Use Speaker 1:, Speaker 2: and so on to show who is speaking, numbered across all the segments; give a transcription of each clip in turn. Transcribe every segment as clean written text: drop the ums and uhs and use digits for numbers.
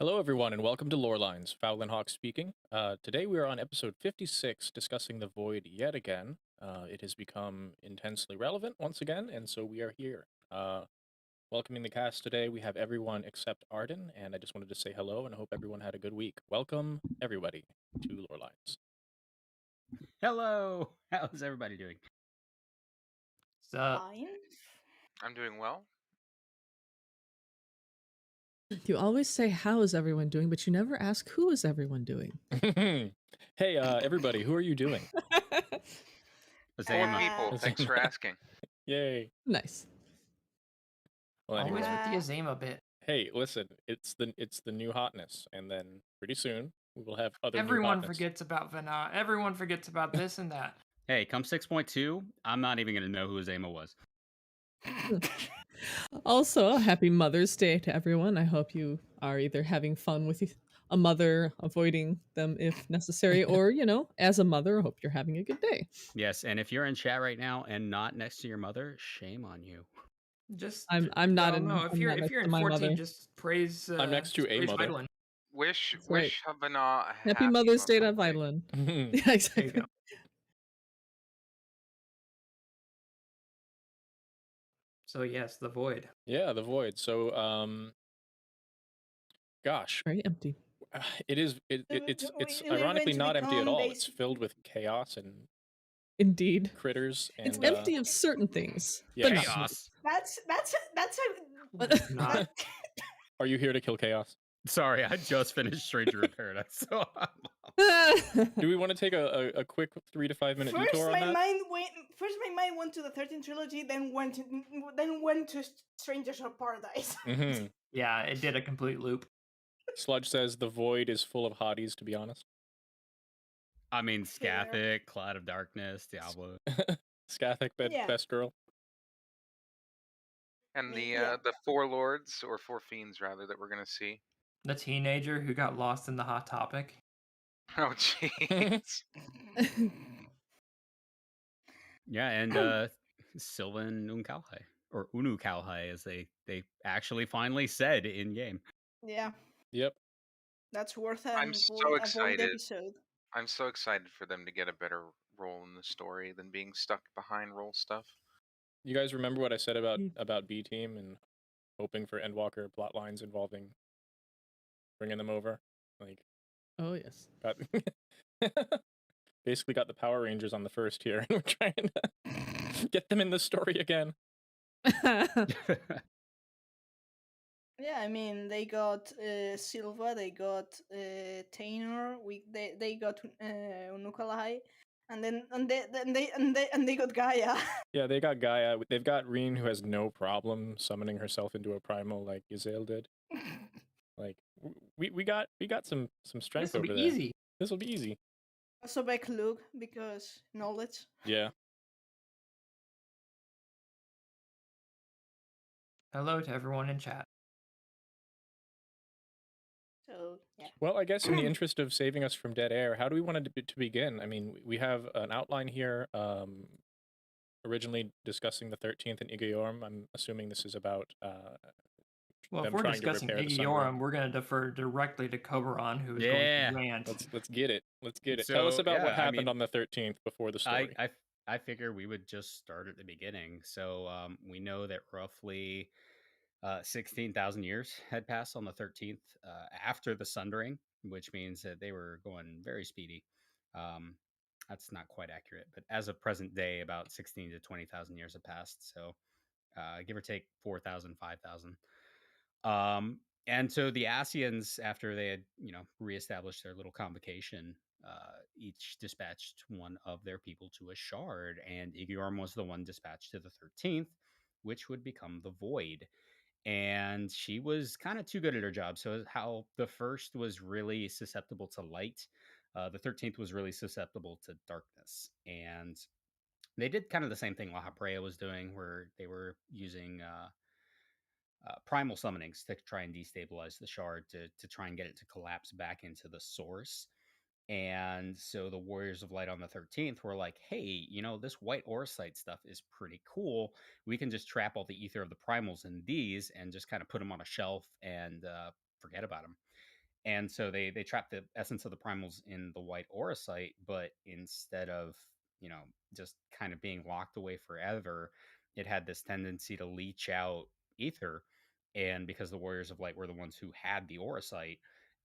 Speaker 1: Hello, everyone, and welcome to Lorelines. Fowlin Hawk speaking. Today we are on episode 56, discussing the Void yet again. It has become intensely relevant once again, and so we are here. Welcoming the cast today, we have everyone except Arden, and I just wanted to say hello and I hope everyone had a good week. Welcome, everybody, to Lorelines.
Speaker 2: Hello! How's everybody doing?
Speaker 3: Fine.
Speaker 4: I'm doing well.
Speaker 5: You always say, how is everyone doing, but you never ask, who is everyone doing?
Speaker 1: Hey, everybody, who are you doing?
Speaker 4: Four
Speaker 2: Zama.
Speaker 4: people. Thanks for asking.
Speaker 1: Yay.
Speaker 5: Nice.
Speaker 1: Well,
Speaker 3: Always
Speaker 1: anyway,
Speaker 3: with the Azema bit.
Speaker 1: hey, listen, it's the new hotness, and then pretty soon we will have other new
Speaker 3: Everyone
Speaker 1: hotness.
Speaker 3: forgets about Vana. Everyone forgets about this and that.
Speaker 2: Hey, come 6.2, I'm not even going to know who Zama was.
Speaker 5: Also, happy Mother's Day to everyone. I hope you are either having fun with a mother, avoiding them if necessary, or, as a mother, I hope you're having a good day.
Speaker 2: Yes, and if you're in chat right now and not next to your mother, shame on you.
Speaker 3: Just
Speaker 5: I'm not in.
Speaker 3: No, if
Speaker 5: I'm
Speaker 3: you're
Speaker 5: not
Speaker 3: if
Speaker 5: next
Speaker 3: you're
Speaker 5: to
Speaker 3: in
Speaker 5: my
Speaker 3: 14,
Speaker 5: mother.
Speaker 3: just praise.
Speaker 1: I'm next to a
Speaker 3: praise
Speaker 1: mother.
Speaker 3: Eidolon.
Speaker 4: Wish
Speaker 5: right.
Speaker 4: Havana a
Speaker 5: Happy
Speaker 4: happy
Speaker 5: Mother's Day to
Speaker 4: Mother's Day.
Speaker 5: Violen.
Speaker 1: Mhm.
Speaker 5: Yeah,
Speaker 3: There
Speaker 5: exactly.
Speaker 3: you go. So yes, the void.
Speaker 1: Yeah, the void. So, gosh,
Speaker 5: Very empty.
Speaker 1: it's
Speaker 3: We
Speaker 1: ironically not empty at
Speaker 3: become
Speaker 1: all. It's filled with chaos and
Speaker 5: Indeed.
Speaker 1: critters, and
Speaker 5: It's empty of certain things,
Speaker 1: yeah.
Speaker 5: but not
Speaker 2: Chaos.
Speaker 6: That's
Speaker 3: It's not.
Speaker 1: Are you here to kill chaos?
Speaker 2: Sorry, I just finished Stranger in Paradise, so
Speaker 1: Do we want to take a quick 3 to 5 minute
Speaker 6: first.
Speaker 1: detour on
Speaker 6: My
Speaker 1: that?
Speaker 6: mind went to the 13th trilogy, then went to Strangers of Paradise.
Speaker 1: Mm-hmm.
Speaker 3: Yeah, it did a complete loop.
Speaker 1: Sludge says the void is full of hotties. To be honest,
Speaker 2: I mean,
Speaker 6: Fair.
Speaker 2: Scathic, Cloud of Darkness, Diablo.
Speaker 1: Scathic
Speaker 6: Yeah.
Speaker 1: best girl.
Speaker 4: And
Speaker 6: Yeah.
Speaker 4: the four lords, or four fiends rather, that we're gonna see.
Speaker 3: The teenager who got lost in the hot topic.
Speaker 4: Oh jeez.
Speaker 2: Yeah, and Sylvan Unkauhai, or Unukauhai, as they actually finally said in game.
Speaker 6: Yeah,
Speaker 1: Yep.
Speaker 6: that's worth
Speaker 4: I'm
Speaker 6: a
Speaker 4: so
Speaker 6: void
Speaker 4: excited.
Speaker 6: episode.
Speaker 4: I'm so excited for them to get a better role in the story than being stuck behind role stuff.
Speaker 1: You guys remember what I said about B Team and hoping for Endwalker plot lines involving bringing them over? Like,
Speaker 5: Oh, yes.
Speaker 1: got basically got the Power Rangers on the first here, and we're trying to get them in the story again.
Speaker 6: Yeah, I mean they got Silva, they got Tainor, they got Unukalahai, and they got Gaia.
Speaker 1: Yeah, they got Gaia. They've got Reen, who has no problem summoning herself into a primal like Yzael did. Like, we got some strength
Speaker 3: This will
Speaker 1: over
Speaker 3: be
Speaker 1: there.
Speaker 3: easy.
Speaker 1: This will be easy.
Speaker 6: Also back Luke because knowledge.
Speaker 1: Yeah.
Speaker 3: Hello to everyone in chat.
Speaker 6: So yeah.
Speaker 1: Well, I guess in the interest of saving us from dead air, how do we want to begin? I mean, we have an outline here. Originally discussing the 13th and Igayorm. I'm assuming this is about
Speaker 3: Well, if
Speaker 1: them
Speaker 3: we're
Speaker 1: trying to
Speaker 3: discussing
Speaker 1: repair the
Speaker 3: Igiorum,
Speaker 1: Sunbreak.
Speaker 3: we're going to defer directly to Koberon, who is
Speaker 2: Yeah.
Speaker 3: going to rant.
Speaker 1: Let's get it. Let's get it. Tell us
Speaker 2: So,
Speaker 1: about what
Speaker 2: yeah, I
Speaker 1: happened
Speaker 2: mean,
Speaker 1: on the 13th before the story.
Speaker 2: I figure we would just start at the beginning. So we know that roughly 16,000 years had passed on the 13th after the Sundering, which means that they were going very speedy. That's not quite accurate, but as of present day, about 16 to 20,000 years have passed. So give or take 4,000, 5,000. And so the Asians, after they had, reestablished their little convocation, each dispatched one of their people to a shard, and Igorm was the one dispatched to the 13th, which would become the Void. And she was kind of too good at her job. So how the first was really susceptible to light, the 13th was really susceptible to darkness. And they did kind of the same thing La Habrea was doing, where they were using primal summonings to try and destabilize the shard to try and get it to collapse back into the source. And so the Warriors of Light on the 13th were like, hey, this white Orosite stuff is pretty cool. We can just trap all the ether of the primals in these and just kind of put them on a shelf and forget about them. And so they trapped the essence of the primals in the white auracite, but instead of, just kind of being locked away forever, it had this tendency to leach out ether. And because the warriors of light were the ones who had the auracite,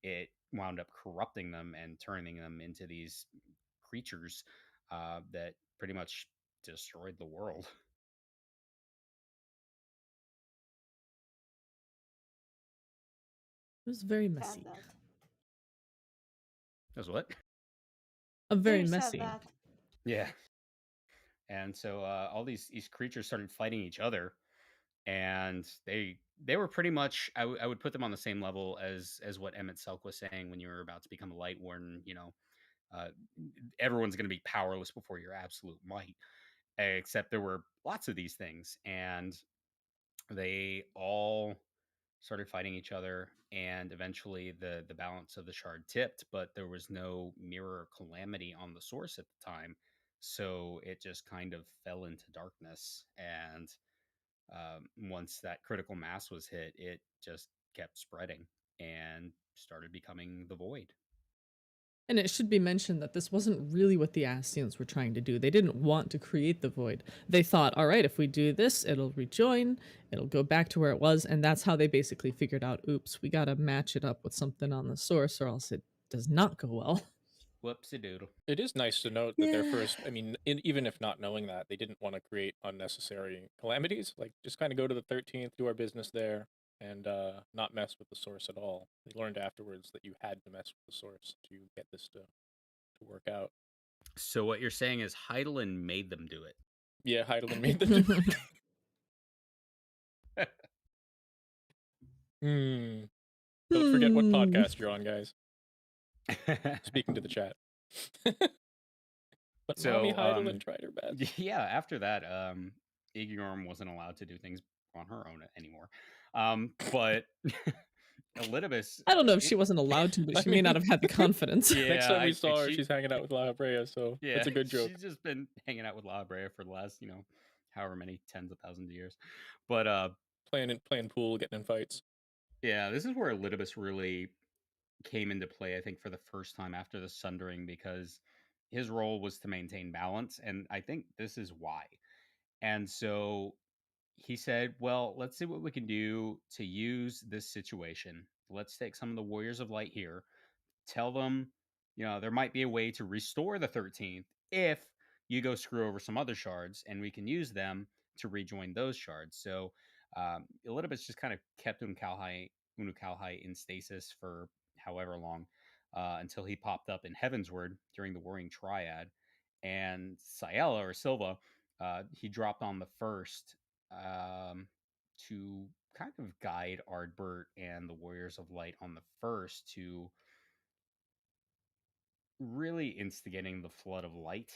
Speaker 2: it wound up corrupting them and turning them into these creatures that pretty much destroyed the world.
Speaker 5: It was very
Speaker 6: Sad
Speaker 5: messy.
Speaker 6: that.
Speaker 2: That's what?
Speaker 5: Very
Speaker 6: Very sad
Speaker 5: messy.
Speaker 6: that.
Speaker 2: Yeah. And so all these creatures started fighting each other, and they were pretty much, I would put them on the same level as what Emmett Selk was saying when you were about to become a light warden. Uh, everyone's going to be powerless before your absolute might, except there were lots of these things, and they all started fighting each other, and eventually the balance of the shard tipped, but there was no mirror calamity on the source at the time, so it just kind of fell into darkness. And once that critical mass was hit, it just kept spreading and started becoming the void.
Speaker 5: And it should be mentioned that this wasn't really what the Ascians were trying to do. They didn't want to create the void. They thought, all right, if we do this, it'll rejoin, it'll go back to where it was. And that's how they basically figured out, oops, we got to match it up with something on the source or else it does not go well.
Speaker 2: Whoopsie doodle.
Speaker 1: It is nice to note that their first, I mean, even if not knowing that, they didn't want to create unnecessary calamities. Like, just kind of go to the 13th, do our business there, and not mess with the source at all. They learned afterwards that you had to mess with the source to get this to work out.
Speaker 2: So what you're saying is Heidelin made them do it.
Speaker 1: Yeah, Heidelin made them do it. Don't forget what podcast you're on, guys. Speaking to the chat. But
Speaker 2: So,
Speaker 1: Mommy Heidelin tried her best.
Speaker 2: Yeah, after that, Ignorm wasn't allowed to do things on her own anymore. But Elidibus,
Speaker 5: I don't know if she wasn't allowed to, but
Speaker 1: I
Speaker 5: she may not
Speaker 1: mean-
Speaker 5: have had the confidence.
Speaker 2: Yeah,
Speaker 1: Next time
Speaker 2: I
Speaker 1: we
Speaker 2: think
Speaker 1: saw her, she's hanging out with La Brea, so
Speaker 2: yeah,
Speaker 1: it's a good joke.
Speaker 2: She's just been hanging out with La Brea for the last, however many tens of thousands of years. But
Speaker 1: Playing pool, getting in fights.
Speaker 2: yeah, this is where Elidibus really came into play, I think, for the first time after the Sundering, because his role was to maintain balance, and I think this is why. And so he said, well, let's see what we can do to use this situation. Let's take some of the Warriors of Light here, tell them, there might be a way to restore the 13th if you go screw over some other shards, and we can use them to rejoin those shards. So Elidibus just kind of kept Unukalhai in stasis for however long, until he popped up in Heavensward during the Warring Triad. And Ciela or Silva, he dropped on the first, to kind of guide Ardbert and the Warriors of Light on the first to really instigating the flood of light.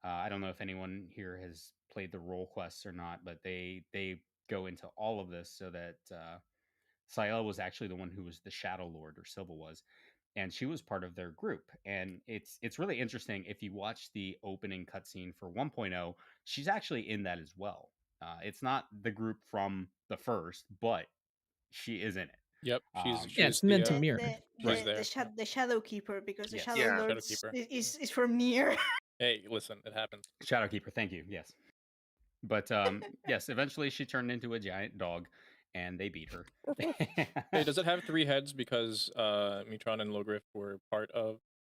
Speaker 2: I don't know if anyone here has played the role quests or not, but they go into all of this so that Ciela was actually the one who was the Shadow Lord, or Silva was, and she was part of their group. And it's really interesting if you watch the opening cutscene for 1.0, she's actually in that as well. It's not the group from the first, but she is in it.
Speaker 1: Yep, she's
Speaker 5: Yeah, it's meant to
Speaker 1: the,
Speaker 5: mirror.
Speaker 1: She's there.
Speaker 6: The Shadow Keeper, because the
Speaker 2: Yes.
Speaker 6: Shadow
Speaker 4: Yeah.
Speaker 6: Lord
Speaker 1: Shadowkeeper.
Speaker 6: is from near.
Speaker 1: Hey, listen, it happens.
Speaker 2: Shadowkeeper, thank you. Yes. But yes, eventually she turned into a giant dog, and they beat her.
Speaker 1: Hey, does it have 3 heads because Mitron and Logriff were part of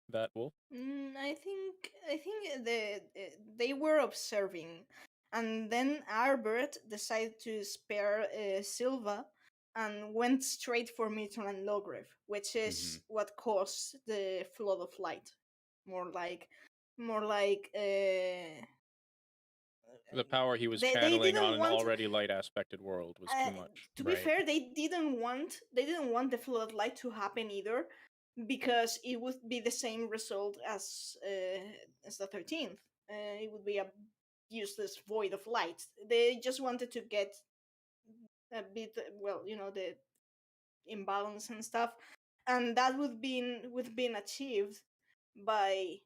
Speaker 1: that wolf?
Speaker 6: I think they were observing, and then Albert decided to spare Silva and went straight for Mitron and Logriff, which is what caused the flood of light. More like
Speaker 1: The power he was
Speaker 6: they
Speaker 1: channeling
Speaker 6: didn't
Speaker 1: on an
Speaker 6: want-
Speaker 1: already light aspected world was too much.
Speaker 6: To be fair, they didn't want the flood of light to happen either, because it would be the same result as the 13th. It would be a useless void of light. They just wanted to get a bit, the imbalance and stuff, and that would been achieved by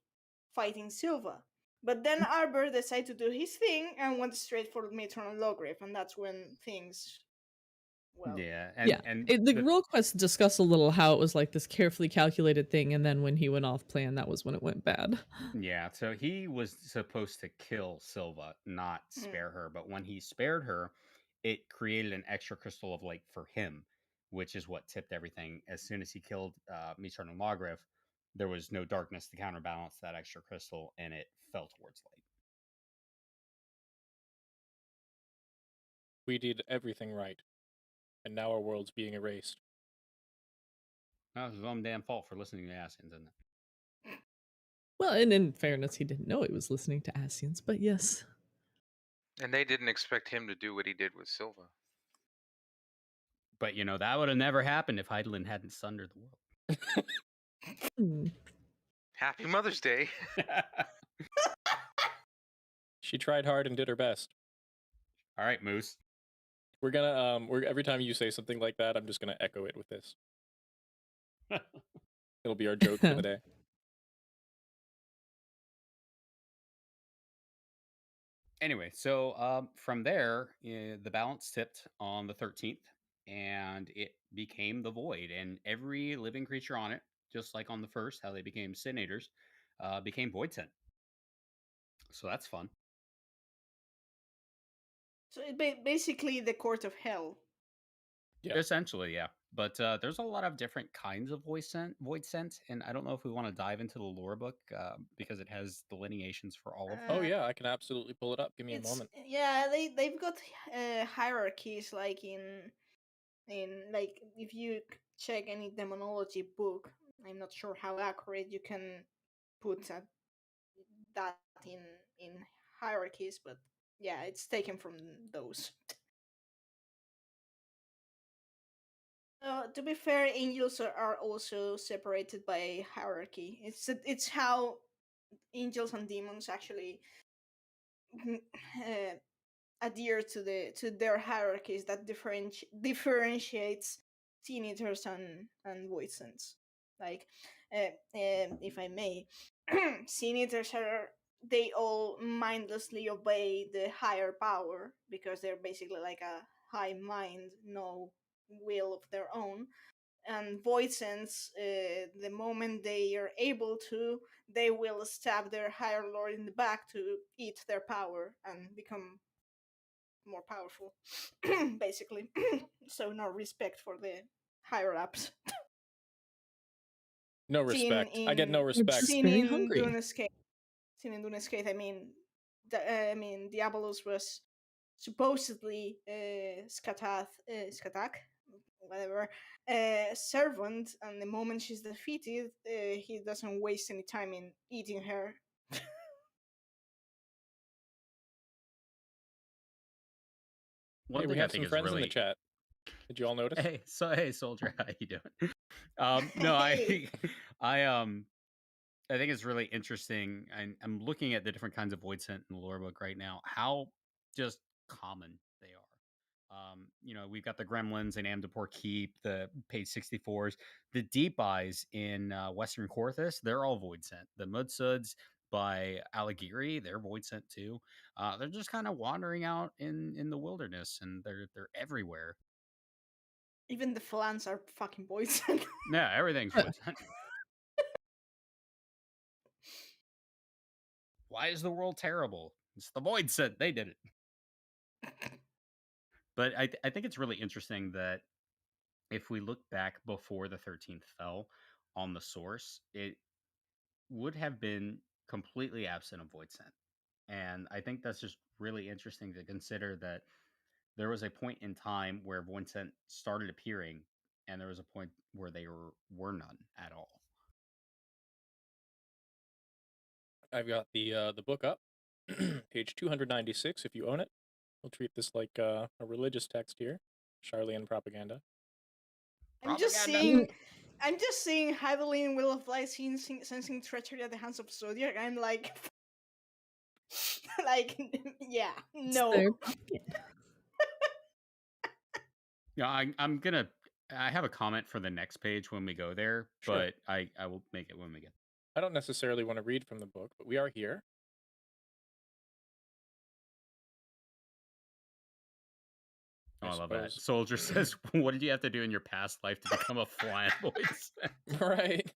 Speaker 6: fighting Silva. But then Arbor decided to do his thing and went straight for Matron and Logriff, and that's when things well.
Speaker 2: Yeah,
Speaker 5: Yeah.
Speaker 2: and
Speaker 5: The role quest discuss a little how it was like this carefully calculated thing, and then when he went off plan, that was when it went bad.
Speaker 2: yeah, so he was supposed to kill Silva, not spare her. But when he spared her, it created an extra crystal of light for him, which is what tipped everything. As soon as he killed Mishar and Logriff, there was no darkness to counterbalance that extra crystal, and it fell towards light.
Speaker 1: We did everything right, and now our world's being erased.
Speaker 2: That was his own damn fault for listening to Asians, isn't it?
Speaker 5: Well, and in fairness, he didn't know he was listening to Asians, but yes.
Speaker 4: And they didn't expect him to do what he did with Silva.
Speaker 2: But that would have never happened if Heidelin hadn't sundered the world.
Speaker 5: Hmm.
Speaker 4: Happy Mother's Day.
Speaker 1: She tried hard and did her best.
Speaker 2: All right, Moose.
Speaker 1: We're gonna every time you say something like that, I'm just gonna echo it with this. It'll be our joke for the day.
Speaker 2: Anyway, so from there, the balance tipped on the 13th, and it became the Void, and every living creature on it, just like on the first, how they became Synators, became Void Sent. So that's fun.
Speaker 6: So basically the court of hell.
Speaker 1: Yeah.
Speaker 2: Essentially, yeah. But there's a lot of different kinds of Void Sent, and I don't know if we want to dive into the lore book because it has delineations for all of them.
Speaker 1: Oh yeah, I can absolutely pull it up. Give me a moment.
Speaker 6: Yeah, they've got hierarchies, like in like if you check any demonology book. I'm not sure how accurate you can put that in hierarchies, but yeah, it's taken from those. To be fair, angels are also separated by hierarchy. It's how angels and demons actually adhere to their hierarchies that differentiates Teenagers and Void Sents. Like, if I may, Teenagers they all mindlessly obey the higher power because they're basically like a high mind, no will of their own. And Void Sents, the moment they are able to, they will stab their higher lord in the back to eat their power and become more powerful, basically. So no respect for the higher ups.
Speaker 1: No respect. I get no
Speaker 5: They're
Speaker 1: respect.
Speaker 5: just very hungry.
Speaker 6: Seen in Dunescape, I mean, Diabolus was supposedly Skatak, whatever, servant, and the moment she's defeated, he doesn't waste any time in eating her.
Speaker 2: One
Speaker 1: Hey,
Speaker 2: thing
Speaker 1: we
Speaker 2: I
Speaker 1: have
Speaker 2: think
Speaker 1: some
Speaker 2: is
Speaker 1: friends
Speaker 2: really...
Speaker 1: in the chat. Did you all notice?
Speaker 2: Hey, soldier, how you doing? No,
Speaker 6: Hey.
Speaker 2: I think it's really interesting. I'm looking at the different kinds of Void Sent in the lore book right now. How just common they are. We've got the Gremlins in Amdapor Keep, the page 64s, the Deep Eyes in Western Korthus. They're all Void Sent. The Mudsuds by Alighieri, they're Void Sent too. They're just kind of wandering out in the wilderness, and they're everywhere.
Speaker 6: Even the Flans are fucking Void Sent.
Speaker 2: Yeah, everything's Void Sent. Why is the world terrible? It's the Void Sent. They did it. But I think it's really interesting that if we look back before the 13th fell on the source, it would have been completely absent of Void Sent. And I think that's just really interesting to consider that there was a point in time where Void Sent started appearing, and there was a point where they were none at all.
Speaker 1: I've got the book up, page 296. If you own it, we'll treat this like a religious text here. Charlian propaganda.
Speaker 6: I'm just seeing Hydaline Will of Light sensing treachery at the hands of Zodiac. I'm like, yeah, no.
Speaker 2: Yeah, I have a comment for the next page when we go there,
Speaker 1: Sure.
Speaker 2: but I will make it when we get.
Speaker 1: I don't necessarily want to read from the book, but we are here.
Speaker 2: Oh, I love that.
Speaker 1: suppose.
Speaker 2: Soldier says, "What did you have to do in your past life to become a flying voice?"
Speaker 1: Right.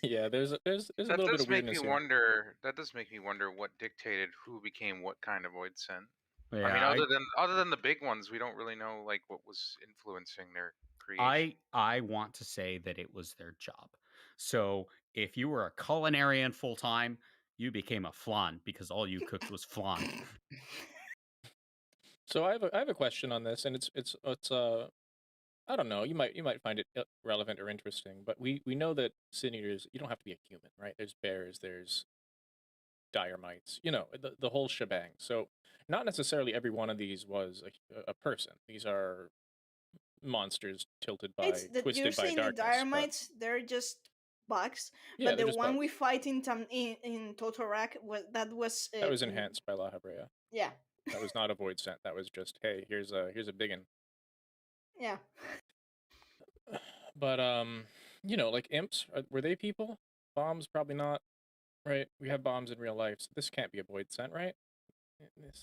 Speaker 1: Yeah, there's a
Speaker 4: That
Speaker 1: little bit
Speaker 4: does
Speaker 1: of
Speaker 4: make me
Speaker 1: weirdness here.
Speaker 4: wonder. That does make me wonder what dictated who became what kind of void sent. I mean,
Speaker 2: Yeah,
Speaker 4: other than the big ones, we don't really know like what was influencing their creation.
Speaker 2: I want to say that it was their job. So if you were a culinarian full time, you became a flan because all you cooked was flan.
Speaker 1: So I have a question on this, and it's I don't know. You might find it relevant or interesting, but we know that sin eaters, you don't have to be a human, right? There's bears, there's dire mites, the whole shebang. So not necessarily every one of these was a person. These are monsters
Speaker 6: It's that you're
Speaker 1: twisted by
Speaker 6: saying the
Speaker 1: darkness. But
Speaker 6: dynamites, they're just bugs.
Speaker 1: yeah,
Speaker 6: But
Speaker 1: they're
Speaker 6: the
Speaker 1: just
Speaker 6: one we
Speaker 1: bugs.
Speaker 6: fight in Totorak was
Speaker 1: That was enhanced by La Habrea.
Speaker 6: Yeah.
Speaker 1: That was not a void scent. That was just, hey, here's a big one.
Speaker 6: Yeah.
Speaker 1: But like imps, were they people? Bombs, probably not. Right? We have bombs in real life, so this can't be a void scent, right?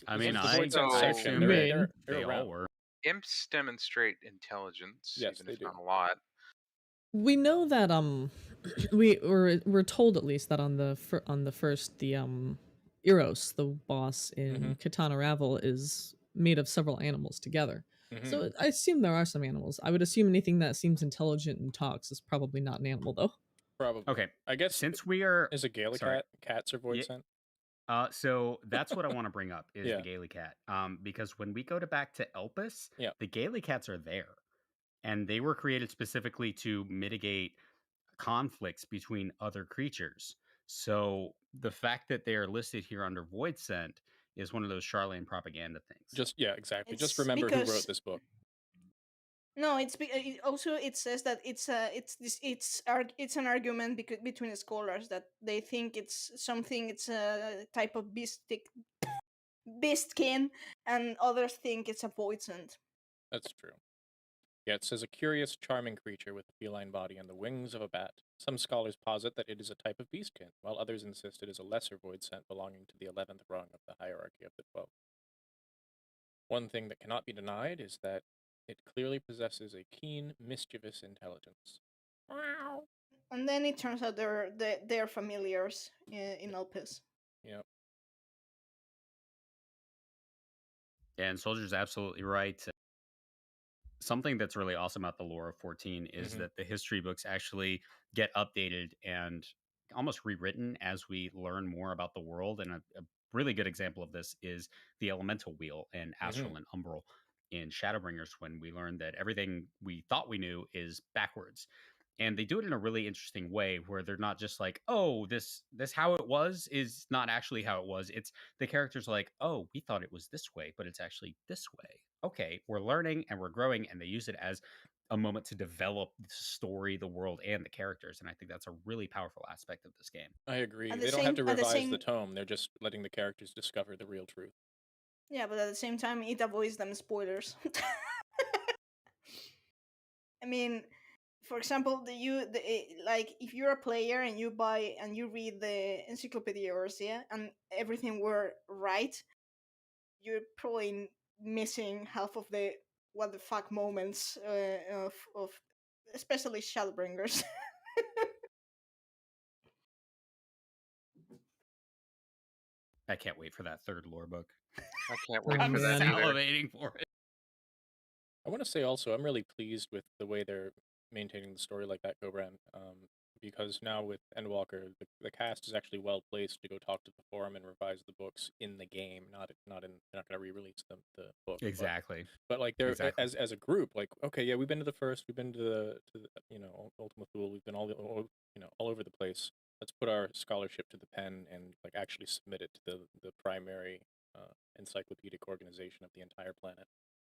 Speaker 2: I mean,
Speaker 1: The
Speaker 2: I,
Speaker 1: void scent
Speaker 2: I
Speaker 1: section,
Speaker 2: assume
Speaker 5: Right.
Speaker 2: that
Speaker 1: they're
Speaker 2: they all
Speaker 1: around.
Speaker 2: were.
Speaker 4: Imps demonstrate intelligence,
Speaker 1: Yes,
Speaker 4: even
Speaker 1: they
Speaker 4: if
Speaker 1: do.
Speaker 4: not a lot.
Speaker 5: We know that we're told at least that on the first Eros, the boss in Katana Ravel, is made of several animals together. So I assume there are some animals. I would assume anything that seems intelligent and talks is probably not an animal, though.
Speaker 1: Probably.
Speaker 2: Okay,
Speaker 1: I guess
Speaker 2: since we are
Speaker 1: is a Gaelic
Speaker 2: sorry.
Speaker 1: cats are void
Speaker 2: Yeah.
Speaker 1: scent.
Speaker 2: So that's what I want to bring up is
Speaker 1: Yeah.
Speaker 2: the Gaily cat. Because when we go back to Elpis,
Speaker 1: Yeah.
Speaker 2: the Gaily cats are there, and they were created specifically to mitigate conflicts between other creatures. So the fact that they are listed here under Void Scent is one of those Charlene propaganda things.
Speaker 1: Exactly. Just
Speaker 6: It's
Speaker 1: remember who wrote
Speaker 6: because
Speaker 1: this book.
Speaker 6: no, it says that it's an argument between scholars that they think it's a type of beastkin, and others think it's a void scent.
Speaker 1: That's true. Yeah, it says a curious, charming creature with a feline body and the wings of a bat. Some scholars posit that it is a type of beastkin, while others insist it is a lesser void scent belonging to the 11th rung of the hierarchy of the 12. One thing that cannot be denied is that it clearly possesses a keen, mischievous intelligence. Wow.
Speaker 6: And then it turns out they're familiars in Elpis.
Speaker 1: Yep.
Speaker 2: And Soldier's absolutely right. Something that's really awesome about the lore of 14 is that the history books actually get updated and almost rewritten as we learn more about the world. And a really good example of this is the elemental wheel in Astral and Umbral in Shadowbringers, when we learn that everything we thought we knew is backwards. And they do it in a really interesting way where they're not just like, oh, this how it was is not actually how it was. It's the characters like, oh, we thought it was this way, but it's actually this way. Okay, we're learning and we're growing, and they use it as a moment to develop the story, the world, and the characters. And I think that's a really powerful aspect of this game.
Speaker 1: I agree. They don't have to revise the tome. They're just letting the characters discover the real truth.
Speaker 6: Yeah, but at the same time, it avoids them spoilers. I mean, for example, like if you're a player and you buy and you read the Encyclopedia Eorzea and everything were right, you're probably missing half of the what the fuck moments of especially Shadowbringers.
Speaker 2: I can't wait for that third lore book.
Speaker 4: I can't wait
Speaker 2: I'm
Speaker 4: for that either.
Speaker 2: salivating for it.
Speaker 1: I want to say also, I'm really pleased with the way they're maintaining the story like that, Cobran, because now with Endwalker, the cast is actually well placed to go talk to the forum and revise the books in the game, they're not going to re-release the book.
Speaker 2: Exactly.
Speaker 1: But like they're as a group, like, okay, yeah, we've been to the first, we've been to the Ultima Thule, we've been all over the place. Let's put our scholarship to the pen and like actually submit it to the primary encyclopedic organization of the entire planet.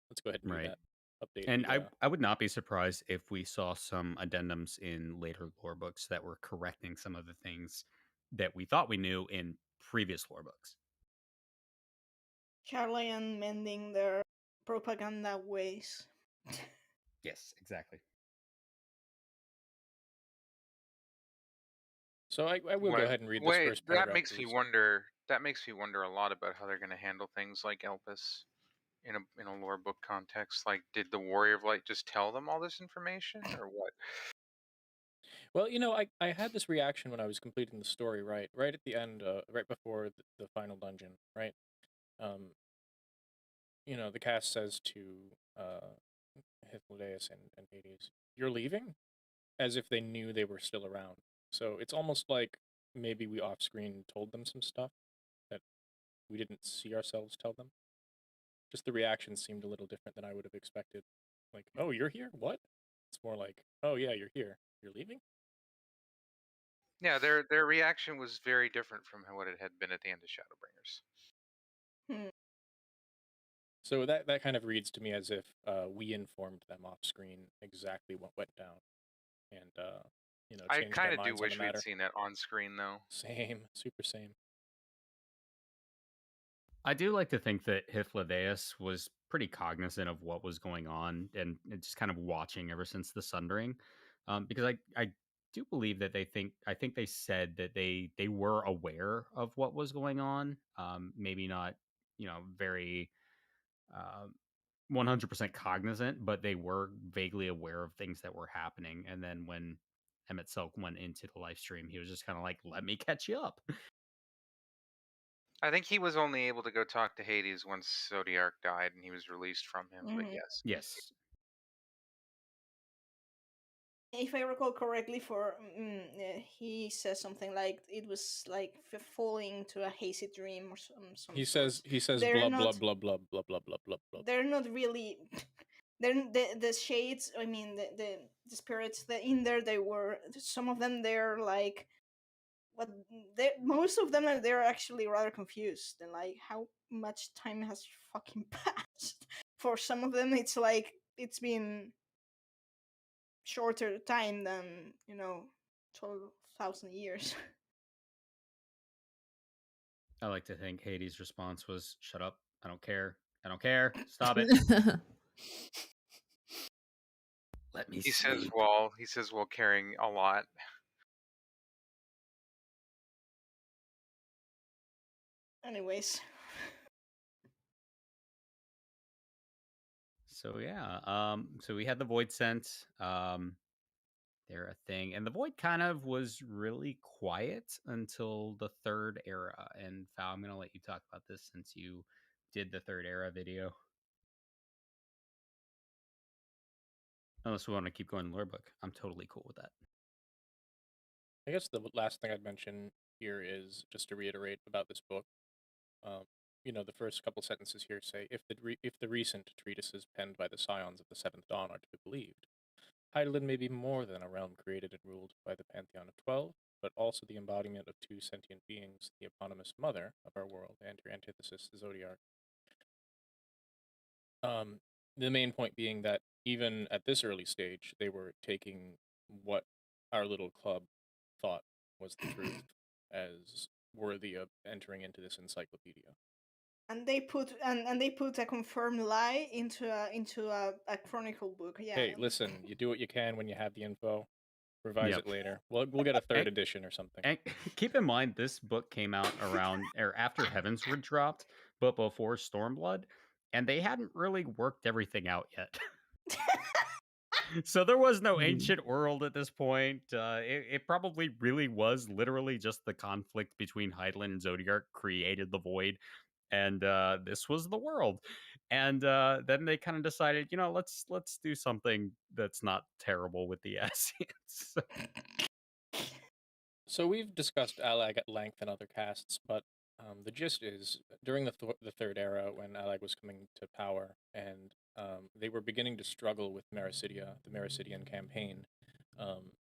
Speaker 1: Let's go ahead and do that. Update.
Speaker 2: And I would not be surprised if we saw some addendums in later lore books that were correcting some of the things that we thought we knew in previous lore books.
Speaker 6: Charlian mending their propaganda ways.
Speaker 2: Yes, exactly.
Speaker 1: So I will go ahead and read this first paragraph.
Speaker 4: That makes me wonder a lot about how they're going to handle things like Elpis in a lore book context? Like, did the Warrior of Light just tell them all this information, or what?
Speaker 1: Well, I had this reaction when I was completing the story, right at the end, right before the final dungeon, right? Um, the cast says to Hythlodaeus and Hades, "You're leaving," as if they knew they were still around. So it's almost like maybe we off-screen told them some stuff that we didn't see ourselves tell them. Just the reaction seemed a little different than I would have expected. Like, "Oh, you're here? What?" It's more like, "Oh yeah, you're here. You're leaving?"
Speaker 4: Yeah, their reaction was very different from what it had been at the end of Shadowbringers.
Speaker 6: Hmm.
Speaker 1: So that kind of reads to me as if we informed them off screen exactly what went down, and
Speaker 4: I
Speaker 1: changed our
Speaker 4: kind of do
Speaker 1: minds on the
Speaker 4: wish we'd
Speaker 1: matter.
Speaker 4: seen that on screen, though.
Speaker 1: Same, super same.
Speaker 2: I do like to think that Hythlodaeus was pretty cognizant of what was going on and just kind of watching ever since the Sundering, because I do believe that I think they said that they were aware of what was going on, maybe not very 100% cognizant, but they were vaguely aware of things that were happening. And then when Emmett Silk went into the live stream, he was just kind of like, "Let me catch you up."
Speaker 4: I think he was only able to go talk to Hades once Zodiark died and he was released from him. But
Speaker 6: Mhm.
Speaker 4: yes,
Speaker 2: Yes.
Speaker 6: If I recall correctly, he says something like it was like falling to a hazy dream or some
Speaker 1: He
Speaker 6: sorts.
Speaker 1: says
Speaker 6: They're
Speaker 1: blah blah
Speaker 6: not.
Speaker 1: blah blah blah blah blah blah blah.
Speaker 6: They're not really. The shades. I mean the spirits that in there. They were some of them. They're like what. Most of them they're actually rather confused and like how much time has fucking passed. For some of them, it's like it's been shorter time than 12,000 years.
Speaker 2: I like to think Hades' response was, "Shut up. I don't care. I don't care. Stop it. Let me
Speaker 4: he says
Speaker 2: sleep."
Speaker 4: while carrying a lot.
Speaker 6: Anyways,
Speaker 2: So yeah, so we had the Void sent. They're a thing, and the Void kind of was really quiet until the Third Era. And Fal, I'm gonna let you talk about this since you did the Third Era video. Unless we want to keep going lore book, I'm totally cool with that.
Speaker 1: I guess the last thing I'd mention here is just to reiterate about this book. The first couple sentences here say, if the recent treatises penned by the scions of the Seventh Dawn are to be believed, Hydaelyn may be more than a realm created and ruled by the Pantheon of 12, but also the embodiment of two sentient beings, the eponymous mother of our world and her antithesis, the Zodiark. The main point being that even at this early stage, they were taking what our little club thought was the truth as worthy of entering into this encyclopedia.
Speaker 6: and they put a confirmed lie into a chronicle book. Yeah.
Speaker 1: Hey, listen, you do what you can when you have the info. Revise
Speaker 2: Yep.
Speaker 1: it later. We'll get a third edition or something.
Speaker 2: And keep in mind, this book came out around or after Heavensward dropped, but before Stormblood, and they hadn't really worked everything out yet. So there was no ancient world at this point. It probably really was literally just the conflict between Hydaelyn and Zodiark created the Void, and this was the world. And then they kind of decided, let's do something that's not terrible with the Ascians.
Speaker 1: So we've discussed Allag at length in other casts, but the gist is, during the Third Era, when Allag was coming to power, and they were beginning to struggle with the Merisitian Campaign,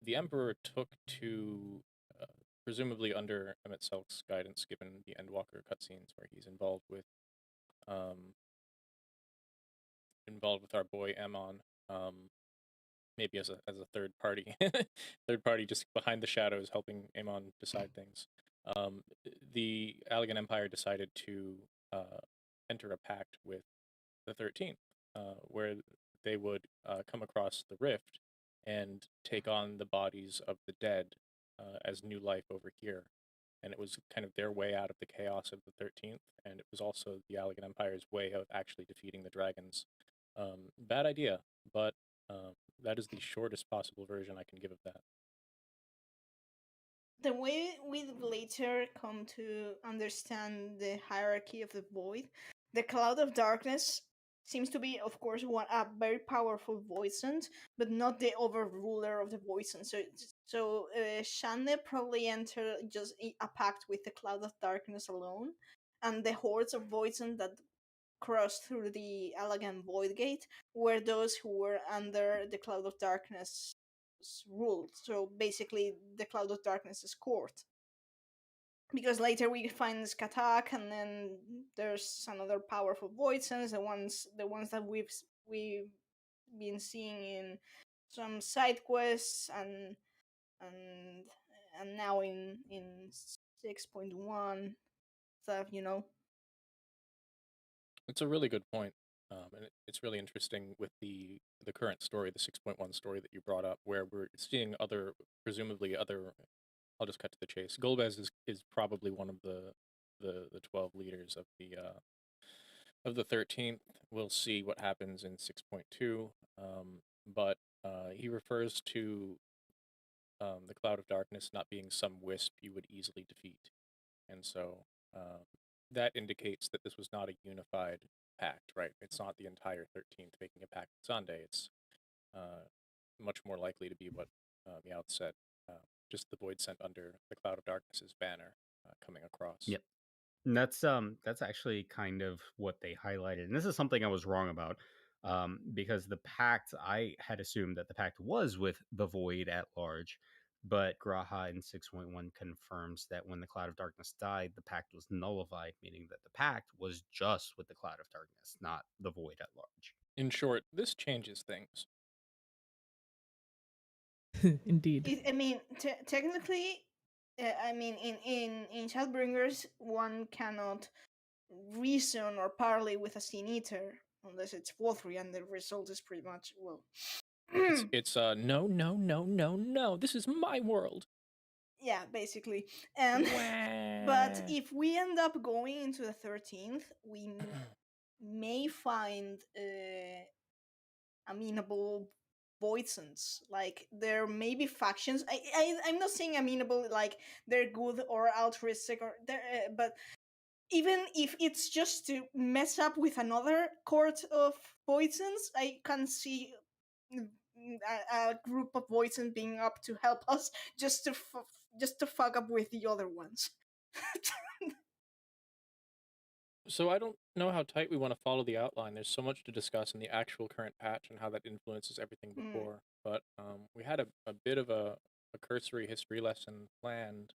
Speaker 1: the Emperor took to, presumably under Emmett Selk's guidance, given the Endwalker cutscenes where he's involved with our boy Aemon, maybe as a third party, just behind the shadows, helping Aemon decide things. The Allegan Empire decided to enter a pact with the 13th, where they would come across the rift and take on the bodies of the dead as new life over here. and it was kind of their way out of the chaos of the 13th, and it was also the Allegan Empire's way of actually defeating the dragons. Bad idea, but that is the shortest possible version I can give of that.
Speaker 6: The way we later come to understand the hierarchy of the void, the cloud of darkness seems to be, of course, a very powerful voidsent, but not the overruler of the voidsent. So Shanne probably entered just a pact with the cloud of darkness alone, and the hordes of voidsent that crossed through the Allegan Void Gate were those who were under the cloud of darkness ruled. So basically, the cloud of darkness's court. Because later we find Skatak, and then there's another powerful voidsens, the ones that we've been seeing in some side quests and now in 6.1 stuff, you know.
Speaker 1: It's a really good point. And it's really interesting with the current story, the 6.1 story that you brought up, where we're seeing presumably other. I'll just cut to the chase. Golbez is probably one of the 12 leaders of the 13th. We'll see what happens in 6.2. But he refers to the cloud of darkness not being some wisp you would easily defeat, and so that indicates that this was not a unified pact, right? It's not the entire 13th making a pact with Sunday. It's much more likely to be what Meowth said, just the voidsent under the cloud of darkness's banner coming across.
Speaker 2: Yep. And that's actually kind of what they highlighted. And this is something I was wrong about. Because the pact, I had assumed that the pact was with the void at large, but Graha in 6.1 confirms that when the cloud of darkness died, the pact was nullified, meaning that the pact was just with the cloud of darkness, not the void at large.
Speaker 1: In short, this changes things.
Speaker 5: Indeed.
Speaker 6: I mean, technically, I mean, in Shadowbringers, one cannot reason or parley with a Sin Eater unless it's Fothry, and the result is pretty much, well.
Speaker 1: It's no. This is my world.
Speaker 6: Yeah, basically. And but if we end up going into the 13th, we may find amenable voidsents. Like, there may be factions. I'm not saying amenable like they're good or altruistic, or but even if it's just to mess up with another court of voidsents, I can see a group of voidsents being up to help us just to fuck up with the other ones.
Speaker 1: So I don't know how tight we want to follow the outline. There's so much to discuss in the actual current patch and how that influences everything before. But we had a bit of a cursory history lesson planned.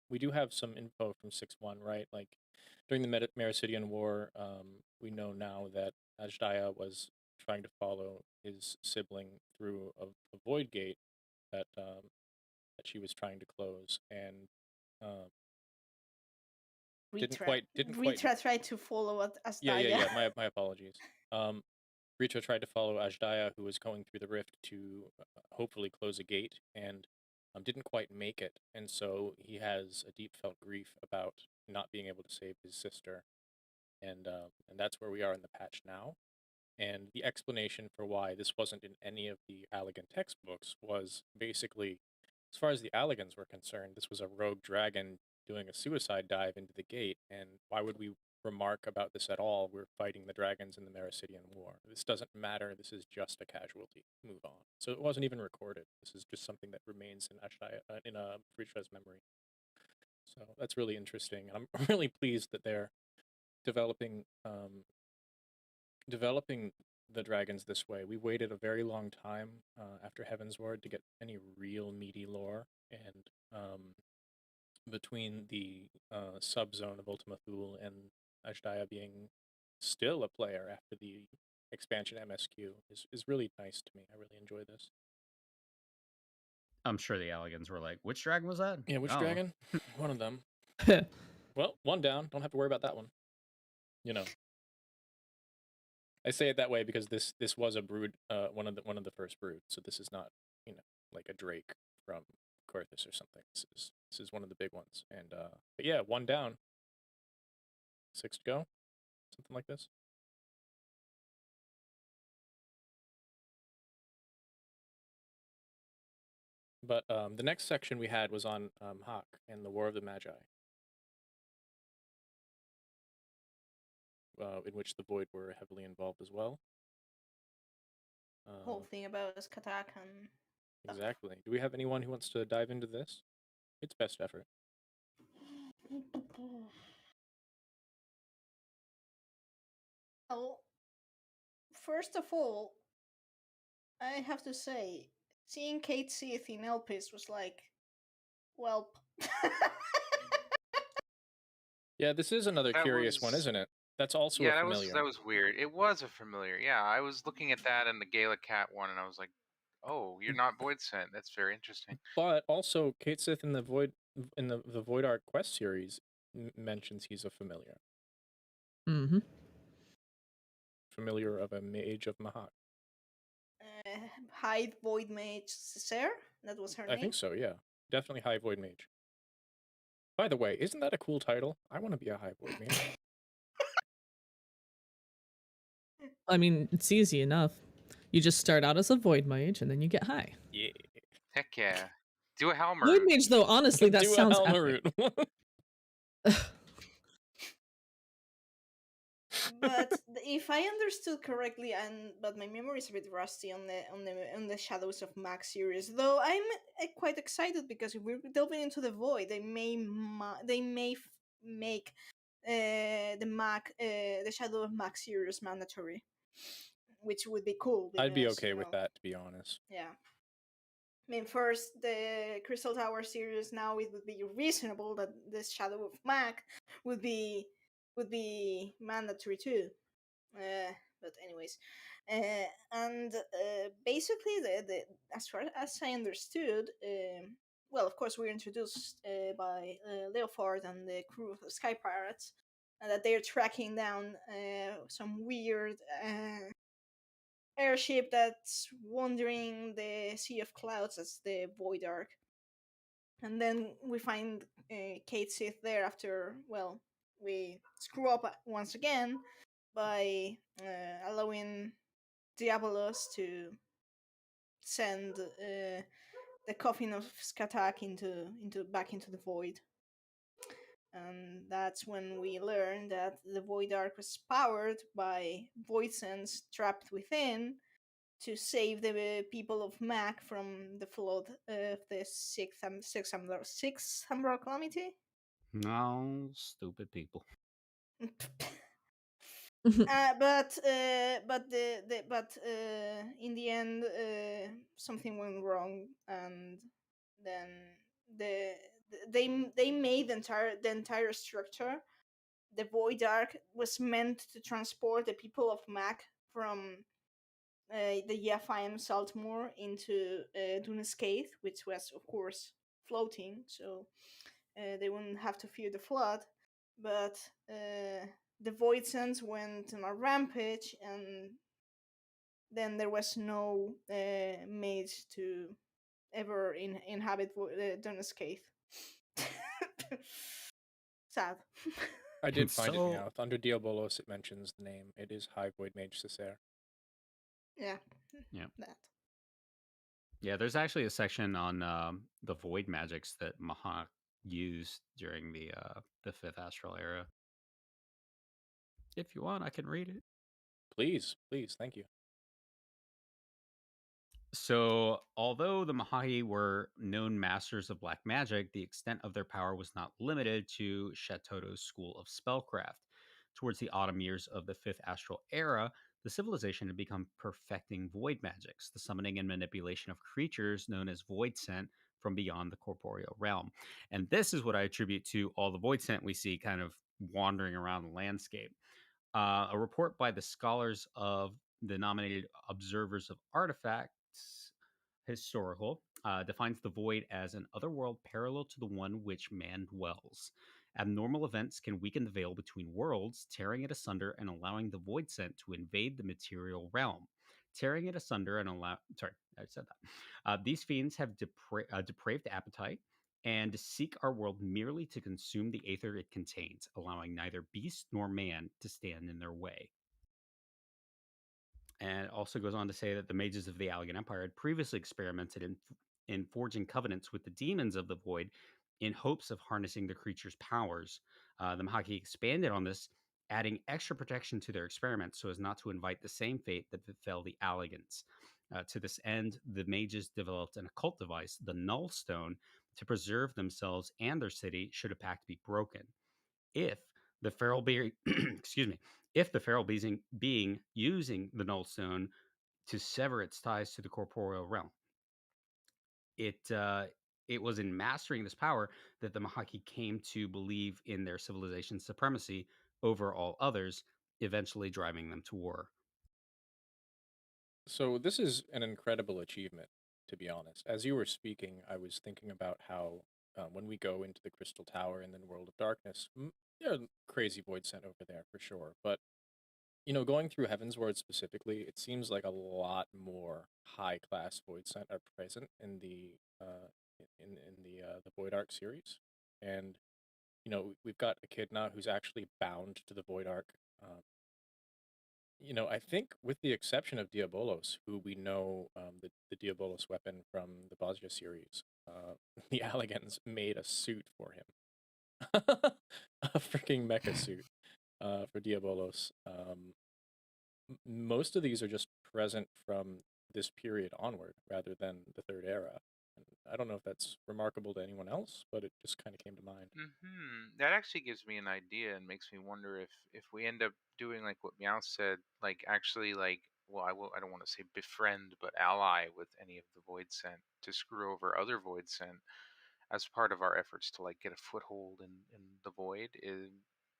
Speaker 1: We do have some info from 6.1, right? Like, during the Merisitian War, we know now that Exdeath was trying to follow his sibling through a void gate that she was trying to close, and didn't quite
Speaker 6: Ritra tried to follow Asdaya.
Speaker 1: Yeah. My apologies. Ritra tried to follow Exdeath, who was going through the rift to hopefully close a gate, and didn't quite make it, and so he has a deep felt grief about not being able to save his sister, and that's where we are in the patch now. And the explanation for why this wasn't in any of the Allegan textbooks was basically, as far as the Allegans were concerned, this was a rogue dragon doing a suicide dive into the gate, and why would we remark about this at all? We're fighting the dragons in the Merisitian War. This doesn't matter. This is just a casualty. Move on. So it wasn't even recorded. This is just something that remains in Ritra's memory. So that's really interesting. I'm really pleased that they're developing the dragons this way. We waited a very long time after Heaven's Ward to get any real meaty lore, and between the subzone of Ultima Thule and Exdeath being still a player after the expansion MSQ is really nice to me. I really enjoy this.
Speaker 2: I'm sure the Allegans were like, which dragon was that?
Speaker 1: Yeah, which
Speaker 2: Oh.
Speaker 1: dragon? One of them. Well, one down. Don't have to worry about that one. You know. I say it that way because this was a brood, one of the first brood. So this is not, like a Drake from Corthus or something. This is one of the big ones. And but yeah, 1 down, 6 to go, something like this. But the next section we had was on Hawk and the War of the Magi, in which the Void were heavily involved as well.
Speaker 6: Whole thing about Skatak and stuff.
Speaker 1: Exactly. Do we have anyone who wants to dive into this? It's best effort.
Speaker 6: Well, first of all, I have to say, seeing Kate Sith in Elpis was like, welp.
Speaker 1: Yeah, this is another
Speaker 4: That
Speaker 1: curious one,
Speaker 4: was-
Speaker 1: isn't it? That's also
Speaker 4: Yeah,
Speaker 1: a
Speaker 4: that was
Speaker 1: familiar.
Speaker 4: weird. It was a familiar. Yeah, I was looking at that and the Gala Cat one, and I was like, "Oh, you're not Void Sent. That's very interesting."
Speaker 1: But also, Kate Sith in the Void Arc quest series mentions he's a familiar.
Speaker 5: Mm-hmm.
Speaker 1: Familiar of a mage of Mahak.
Speaker 6: Hyde Void Mage Cesare? That was her name?
Speaker 1: I think so, yeah. Definitely High Void Mage. By the way, isn't that a cool title? I want to be a High Void Mage.
Speaker 5: I mean, it's easy enough. You just start out as a void mage and then you get high.
Speaker 1: Yeah.
Speaker 4: Heck yeah, do a Helmer.
Speaker 5: Void mage, though, honestly, that
Speaker 1: Do
Speaker 5: sounds
Speaker 1: a
Speaker 5: epic.
Speaker 1: Helmer.
Speaker 6: But if I understood correctly, but my memory is a bit rusty on the Shadows of Mac series. Though I'm quite excited because if we're delving into the void, they may make the Shadow of Mac series mandatory, which would be cool.
Speaker 1: I'd be
Speaker 6: because,
Speaker 1: okay
Speaker 6: you
Speaker 1: with
Speaker 6: know,
Speaker 1: that, to be honest.
Speaker 6: Yeah. I mean, first, the Crystal Tower series, now it would be reasonable that this Shadow of Mac would be mandatory too. But anyways, and basically, the as far as I understood, well, of course, we're introduced by Leofard and the crew of the Sky Pirates, and that they're tracking down some weird airship that's wandering the Sea of Clouds as the Void Ark. And then we find Kate Sith there after, well, we screw up once again by allowing Diabolos to send the coffin of Skatak back into the void. And that's when we learn that the Void Ark was powered by void sense trapped within to save the people of Mac from the flood of the sixth Umbral Calamity.
Speaker 2: No, stupid people.
Speaker 6: But in the end, something went wrong, and then they made the entire structure. The Void Ark was meant to transport the people of Mac from the Xiii and Saltmoor into Dunescaith, which was of course floating, so they wouldn't have to fear the flood. But the Void Sense went on a rampage, and then there was no mage to ever inhabit Dunescaith. Sad.
Speaker 1: I did find it
Speaker 2: So-
Speaker 1: now. Under Diabolos, it mentions the name. It is High Void Mage Cesare.
Speaker 6: Yeah.
Speaker 2: Yeah.
Speaker 6: That.
Speaker 2: Yeah, there's actually a section on the void magics that Mahak used during the Fifth Astral Era. If you want, I can read it.
Speaker 1: Please, thank you.
Speaker 2: So, although the Magi were known masters of black magic, the extent of their power was not limited to Shatoto's school of spellcraft. Towards the autumn years of the Fifth Astral Era, the civilization had become perfecting void magics, the summoning and manipulation of creatures known as void sent from beyond the corporeal realm. And this is what I attribute to all the void sent we see kind of wandering around the landscape. A report by the scholars of the nominated observers of artifacts historical defines the void as an otherworld parallel to the one which man dwells. Abnormal events can weaken the veil between worlds, tearing it asunder and allowing the void sent to invade the material realm. tearing it asunder and Sorry, I said that. These fiends have depraved appetite and seek our world merely to consume the aether it contains, allowing neither beast nor man to stand in their way. And it also goes on to say that the mages of the Allegan Empire had previously experimented in forging covenants with the demons of the void in hopes of harnessing the creature's powers. The Magi expanded on this, adding extra protection to their experiments so as not to invite the same fate that befell the Allegans. To this end, the mages developed an occult device, the Null Stone, to preserve themselves and their city should a pact be broken. If the feral being, excuse me, if the feral being using the Null Stone to sever its ties to the corporeal realm, it was in mastering this power that the Magi came to believe in their civilization's supremacy over all others, eventually driving them to war.
Speaker 1: So this is an incredible achievement, to be honest. As you were speaking, I was thinking about how when we go into the Crystal Tower and then World of Darkness, there are crazy void sent over there for sure. But going through Heaven's Ward specifically, it seems like a lot more high class void sent are present in the the Void Arc series, and we've got Echidna who's actually bound to the Void Arc. I think with the exception of Diabolos, who we know the Diabolos weapon from the Bosnia series, the Allegans made a suit for him, a freaking mecha suit for Diabolos. Most of these are just present from this period onward rather than the Third Era. And I don't know if that's remarkable to anyone else, but it just kind of came to mind.
Speaker 4: That actually gives me an idea and makes me wonder if we end up doing like what Meow said, like actually like well, I don't want to say befriend, but ally with any of the Void Sent to screw over other Void Sent as part of our efforts to like get a foothold in the Void.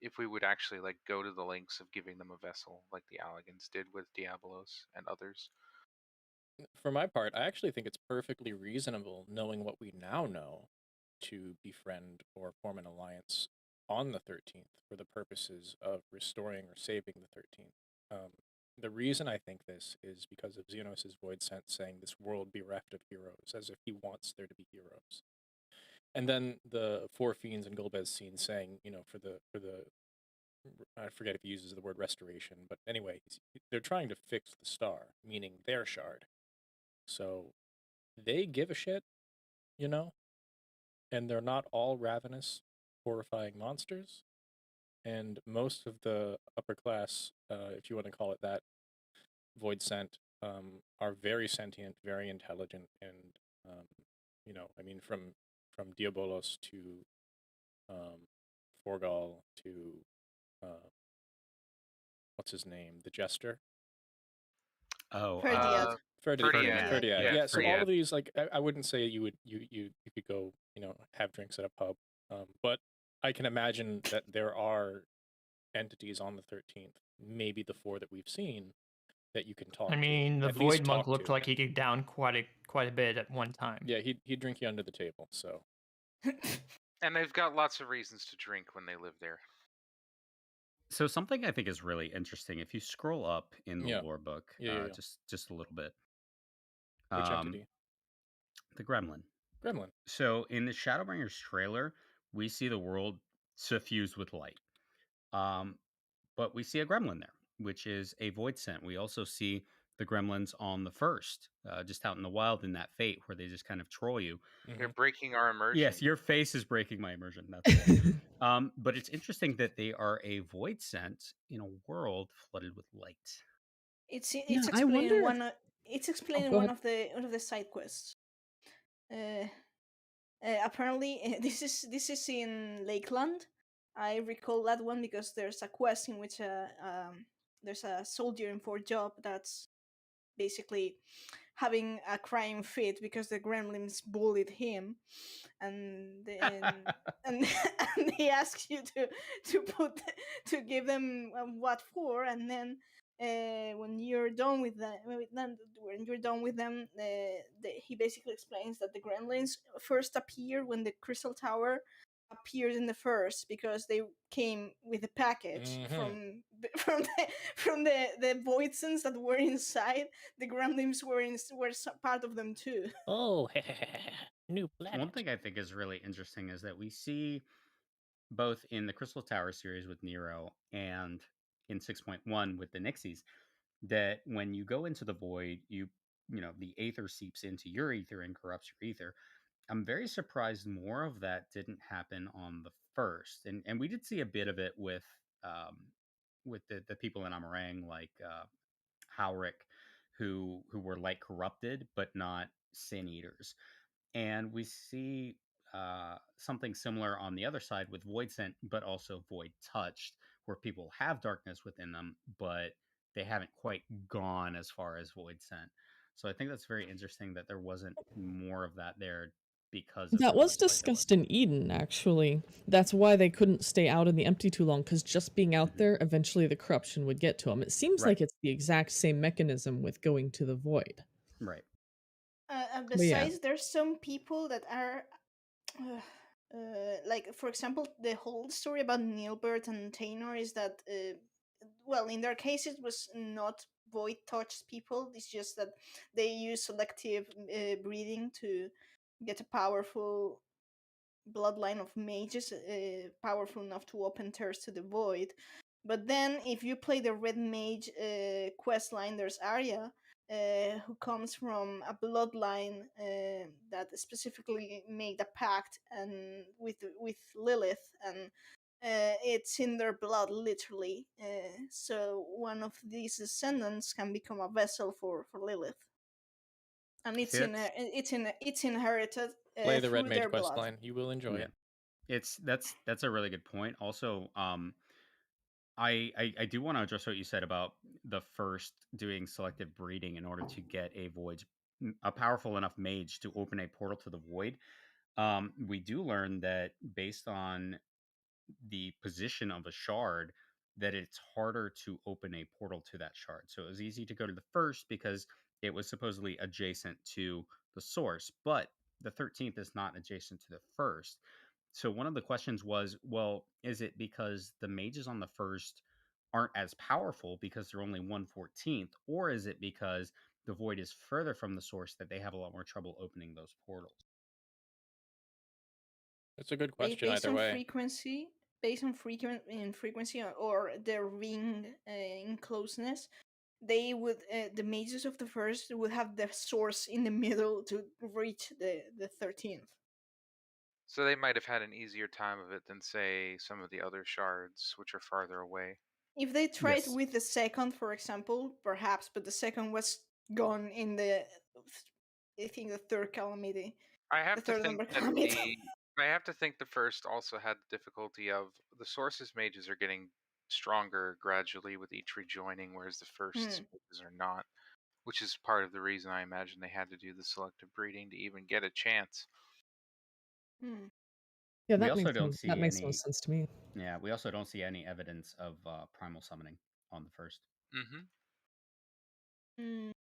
Speaker 4: If we would actually like go to the lengths of giving them a vessel like the Allegans did with Diabolos and others.
Speaker 1: For my part, I actually think it's perfectly reasonable, knowing what we now know, to befriend or form an alliance on the 13th for the purposes of restoring or saving the 13th. The reason I think this is because of Xenos' Void Sense saying this world bereft of heroes, as if he wants there to be heroes. And then the Four Fiends and Golbez scene saying, for the I forget if he uses the word restoration, but anyway, they're trying to fix the star, meaning their shard. So they give a shit, and they're not all ravenous, horrifying monsters. And most of the upper class, if you want to call it that, Void Sent, are very sentient, very intelligent, and from Diabolos to Forgal to what's his name, the Jester.
Speaker 2: Oh,
Speaker 6: Ferdiad.
Speaker 4: Ferdiad.
Speaker 1: Yeah. So all
Speaker 2: Ferdiad.
Speaker 1: of these, like, I wouldn't say you could go, have drinks at a pub, but I can imagine that there are entities on the 13th, maybe the four that we've seen, that you can talk to.
Speaker 3: I mean, the
Speaker 1: at least
Speaker 3: Void Monk
Speaker 1: talk
Speaker 3: looked
Speaker 1: to.
Speaker 3: like he could down quite a bit at one time.
Speaker 1: Yeah, he'd drink you under the table. So
Speaker 4: And they've got lots of reasons to drink when they live there.
Speaker 2: So something I think is really interesting, if you scroll up in the
Speaker 1: Yeah.
Speaker 2: lore book,
Speaker 1: Yeah.
Speaker 2: just a little bit.
Speaker 1: Which entity?
Speaker 2: The Gremlin.
Speaker 1: Gremlin.
Speaker 2: So in the Shadowbringers trailer, we see the world suffused with light. But we see a gremlin there, which is a void sent. We also see the gremlins on the first, just out in the wild in that fate where they just kind of troll you.
Speaker 4: They're breaking our immersion.
Speaker 2: Yes, your face is breaking my immersion. That's right. But it's interesting that they are a void sent in a world flooded with light.
Speaker 6: It's
Speaker 5: I
Speaker 6: explaining
Speaker 5: wonder-
Speaker 6: it's explaining
Speaker 5: go
Speaker 6: one of the side quests. Apparently, this is in Lakeland. I recall that one because there's a quest in which there's a soldier in Fort Job that's basically having a crying fit because the gremlins bullied him, and and he asks you to give them what for, and then when you're done with them, he basically explains that the gremlins first appear when the Crystal Tower appeared in the first because they came with a package
Speaker 1: Mhm.
Speaker 6: from the void sense that were inside. The Grand Imps were part of them too.
Speaker 1: Oh, new planet.
Speaker 2: One thing I think is really interesting is that we see both in the Crystal Tower series with Nero and in 6.1 with the Nixies that when you go into the void, the aether seeps into your ether and corrupts your ether. I'm very surprised more of that didn't happen on the first, and we did see a bit of it with the people in Amarang like Howrick, who were like corrupted but not sin eaters, and we see something similar on the other side with Void Sent, but also Void Touched, where people have darkness within them, but they haven't quite gone as far as Void Sent. So I think that's very interesting that there wasn't more of that there because of
Speaker 5: That
Speaker 2: the
Speaker 5: was
Speaker 2: replayability.
Speaker 5: discussed in Eden, actually. That's why they couldn't stay out in the empty too long, because just being out there, eventually the corruption would get to them. It seems
Speaker 2: Right.
Speaker 5: like it's the exact same mechanism with going to the void.
Speaker 2: Right.
Speaker 6: Besides, there's some people that are like, for example, the whole story about Nilbert and Tainor is that well, in their case it was not void touched people. It's just that they use selective breeding to get a powerful bloodline of mages, powerful enough to open tears to the void. But then if you play the red mage quest line, there's Arya, who comes from a bloodline that specifically made a pact and with Lilith, and it's in their blood, literally. So one of these descendants can become a vessel for Lilith, and it's inherited
Speaker 1: Play the Red
Speaker 6: through
Speaker 1: Mage
Speaker 6: their
Speaker 1: quest
Speaker 6: blood.
Speaker 1: line. You will enjoy
Speaker 2: Yeah.
Speaker 1: it.
Speaker 2: That's a really good point. Also, I do want to address what you said about the first doing selective breeding in order to get a powerful enough mage to open a portal to the void. We do learn that based on the position of a shard, that it's harder to open a portal to that shard. So it was easy to go to the first because it was supposedly adjacent to the source, but the 13th is not adjacent to the first. So one of the questions was, well, is it because the mages on the first aren't as powerful because they're only 1/14th, or is it because the void is further from the source that they have a lot more trouble opening those portals?
Speaker 1: It's a good question
Speaker 6: based
Speaker 1: either
Speaker 6: on
Speaker 1: way.
Speaker 6: frequency, frequency or the ring in closeness, they would the mages of the first would have the source in the middle to reach the 13th.
Speaker 4: So they might have had an easier time of it than, say, some of the other shards, which are farther away.
Speaker 6: If they tried
Speaker 2: Yes.
Speaker 6: with the second, for example, perhaps, but the second was gone in I think the third calamity.
Speaker 4: I have
Speaker 6: The
Speaker 4: to
Speaker 6: third
Speaker 4: think
Speaker 6: number
Speaker 4: that
Speaker 6: calamity.
Speaker 4: I have to think the first also had the difficulty of the sources mages are getting stronger gradually with each rejoining, whereas the first mages are not, which is part of the reason I imagine they had to do the selective breeding to even get a chance.
Speaker 5: Yeah,
Speaker 2: We
Speaker 5: that
Speaker 2: also
Speaker 5: makes
Speaker 2: don't
Speaker 5: sense.
Speaker 2: see
Speaker 5: That makes
Speaker 2: any.
Speaker 5: no sense to me.
Speaker 2: Yeah, we also don't see any evidence of primal summoning on the first.
Speaker 4: Mm-hmm.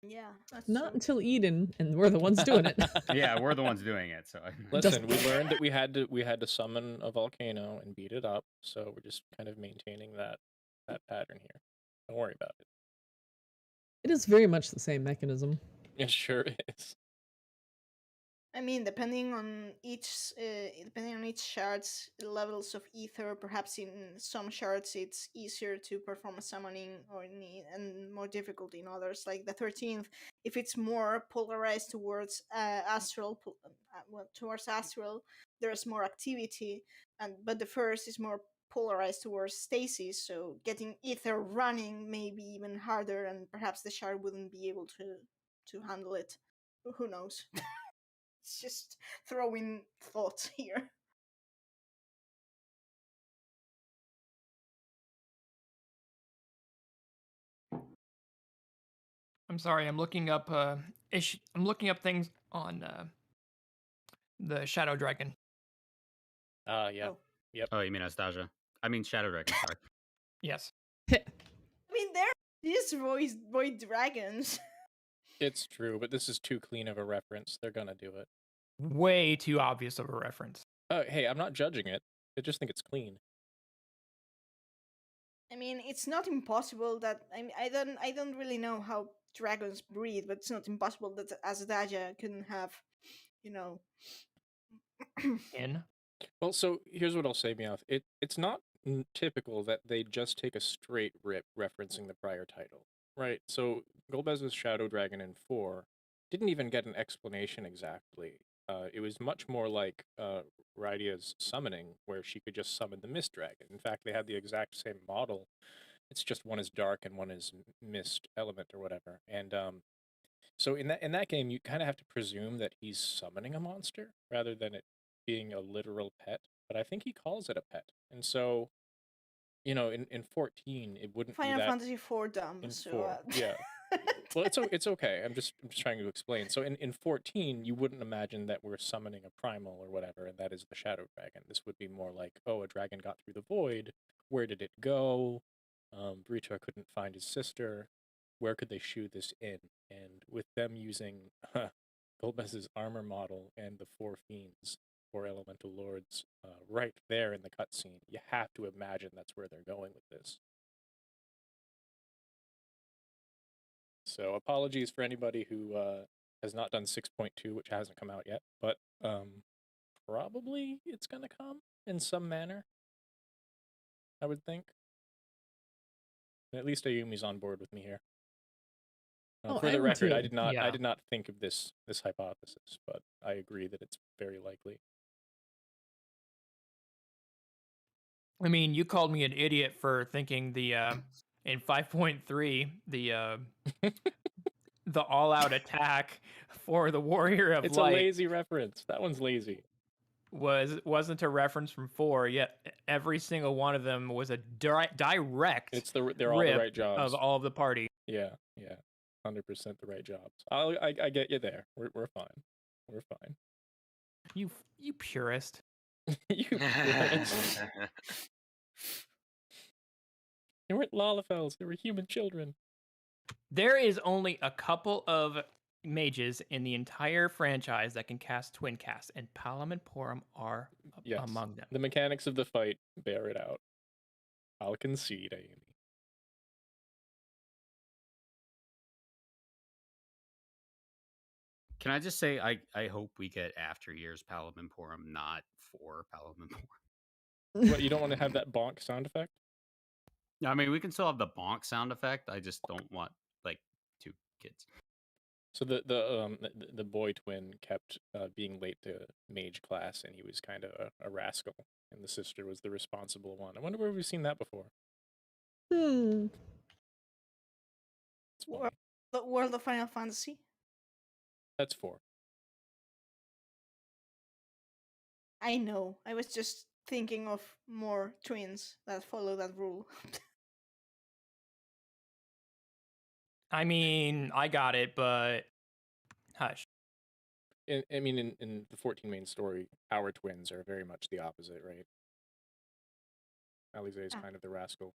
Speaker 6: Yeah, that's
Speaker 5: Not
Speaker 6: true.
Speaker 5: until Eden, and we're the ones doing it.
Speaker 2: Yeah, we're the ones doing it. So
Speaker 1: Listen, we learned that we had to summon a volcano and beat it up, so we're just kind of maintaining that pattern here. Don't worry about it.
Speaker 5: It is very much the same mechanism.
Speaker 1: It sure is.
Speaker 6: I mean, depending on each shard's levels of ether, perhaps in some shards it's easier to perform a summoning and more difficult in others. Like the 13th, if it's more polarized towards astral, towards astral, there's more activity, but the first is more polarized towards stasis. So getting ether running may be even harder, and perhaps the shard wouldn't be able to handle it. Who knows? It's just throwing thoughts here.
Speaker 3: I'm sorry, I'm looking up I'm looking up things on the Shadow Dragon.
Speaker 1: Yeah.
Speaker 6: Oh.
Speaker 1: Yep.
Speaker 2: Oh, you mean Astasia? I mean Shadow Dragon, sorry.
Speaker 3: Yes.
Speaker 6: I mean, there is void dragons.
Speaker 1: It's true, but this is too clean of a reference. They're gonna do it.
Speaker 3: Way too obvious of a reference.
Speaker 1: Oh, hey, I'm not judging it. I just think it's clean.
Speaker 6: I mean, it's not impossible that I don't really know how dragons breathe, but it's not impossible that Azadaja couldn't have, you know.
Speaker 3: In.
Speaker 1: Well, so here's what I'll say, Meowth. It's not typical that they just take a straight rip referencing the prior title, right? So Golbez's Shadow Dragon in 4 didn't even get an explanation exactly. It was much more like Rydia's summoning, where she could just summon the Mist Dragon. In fact, they had the exact same model. It's just one is dark and one is mist element or whatever. And so in that game, you kind of have to presume that he's summoning a monster rather than it being a literal pet. But I think he calls it a pet, and so in 14 it wouldn't be
Speaker 6: Final
Speaker 1: that
Speaker 6: Fantasy IV dumb.
Speaker 1: in
Speaker 6: So
Speaker 1: 4. Yeah. Well, it's okay. I'm just trying to explain. So in 14, you wouldn't imagine that we're summoning a primal or whatever, and that is the Shadow Dragon. This would be more like, oh, a dragon got through the void. Where did it go? Brita couldn't find his sister. Where could they shoe this in? And with them using Golbez's armor model and the 4 fiends, 4 elemental lords, right there in the cutscene, you have to imagine that's where they're going with this. So apologies for anybody who has not done 6.2, which hasn't come out yet, but probably it's going to come in some manner, I would think. And at least Ayumi's on board with me here.
Speaker 5: Oh,
Speaker 1: For the
Speaker 5: I'm
Speaker 1: record, I
Speaker 5: too.
Speaker 1: did not
Speaker 3: Yeah.
Speaker 1: think of this hypothesis, but I agree that it's very likely.
Speaker 3: I mean, you called me an idiot for thinking the in 5.3 the all-out attack for the Warrior of
Speaker 1: It's
Speaker 3: Light
Speaker 1: a lazy reference. That one's lazy.
Speaker 3: wasn't a reference from 4, yet every single one of them was a direct
Speaker 1: They're all the
Speaker 3: rip
Speaker 1: right jobs.
Speaker 3: of all of the party.
Speaker 1: Yeah, 100% the right jobs. I get you there. We're fine. We're fine.
Speaker 3: You purist.
Speaker 1: You purist. They weren't Lalafels. They were human children.
Speaker 3: There is only a couple of mages in the entire franchise that can cast twin cast, and Palom and Porum are
Speaker 1: Yes.
Speaker 3: among them.
Speaker 1: The mechanics of the fight bear it out. I'll concede, Ayumi.
Speaker 2: Can I just say I hope we get after years Palom and Porum, not for Palom and Porum.
Speaker 1: What, you don't want to have that bonk sound effect?
Speaker 2: I mean, we can still have the bonk sound effect. I just don't want like 2 kids.
Speaker 1: So the boy twin kept being late to mage class, and he was kind of a rascal, and the sister was the responsible one. I wonder where we've seen that before. It's funny.
Speaker 6: The World of Final Fantasy.
Speaker 1: That's 4.
Speaker 6: I know. I was just thinking of more twins that follow that rule.
Speaker 3: I mean, I got it, but hush.
Speaker 1: I mean, in the 14 main story, our twins are very much the opposite, right? Alize is kind of the rascal.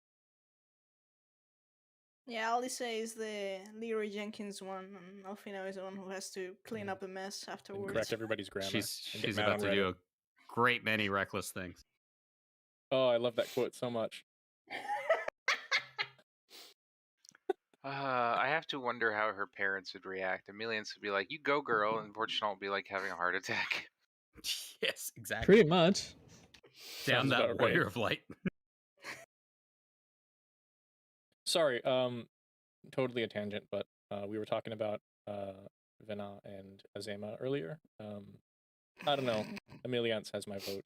Speaker 6: Yeah, Alice is the Leroy Jenkins one, and Alfina is the one who has to clean up the mess
Speaker 1: And
Speaker 6: afterwards.
Speaker 1: correct everybody's grammar.
Speaker 2: She's about to do a great many reckless things.
Speaker 1: Oh, I love that quote so much.
Speaker 4: I have to wonder how her parents would react. Emilians would be like, "You go, girl," and Fortunate would be like having a heart attack.
Speaker 2: Yes, exactly.
Speaker 5: Pretty much.
Speaker 2: Down
Speaker 1: Sounds
Speaker 2: that
Speaker 1: about
Speaker 2: Warrior
Speaker 1: right.
Speaker 2: of Light.
Speaker 1: Sorry, totally a tangent, but we were talking about Vena and Azema earlier. I don't know. Emiliance has my vote.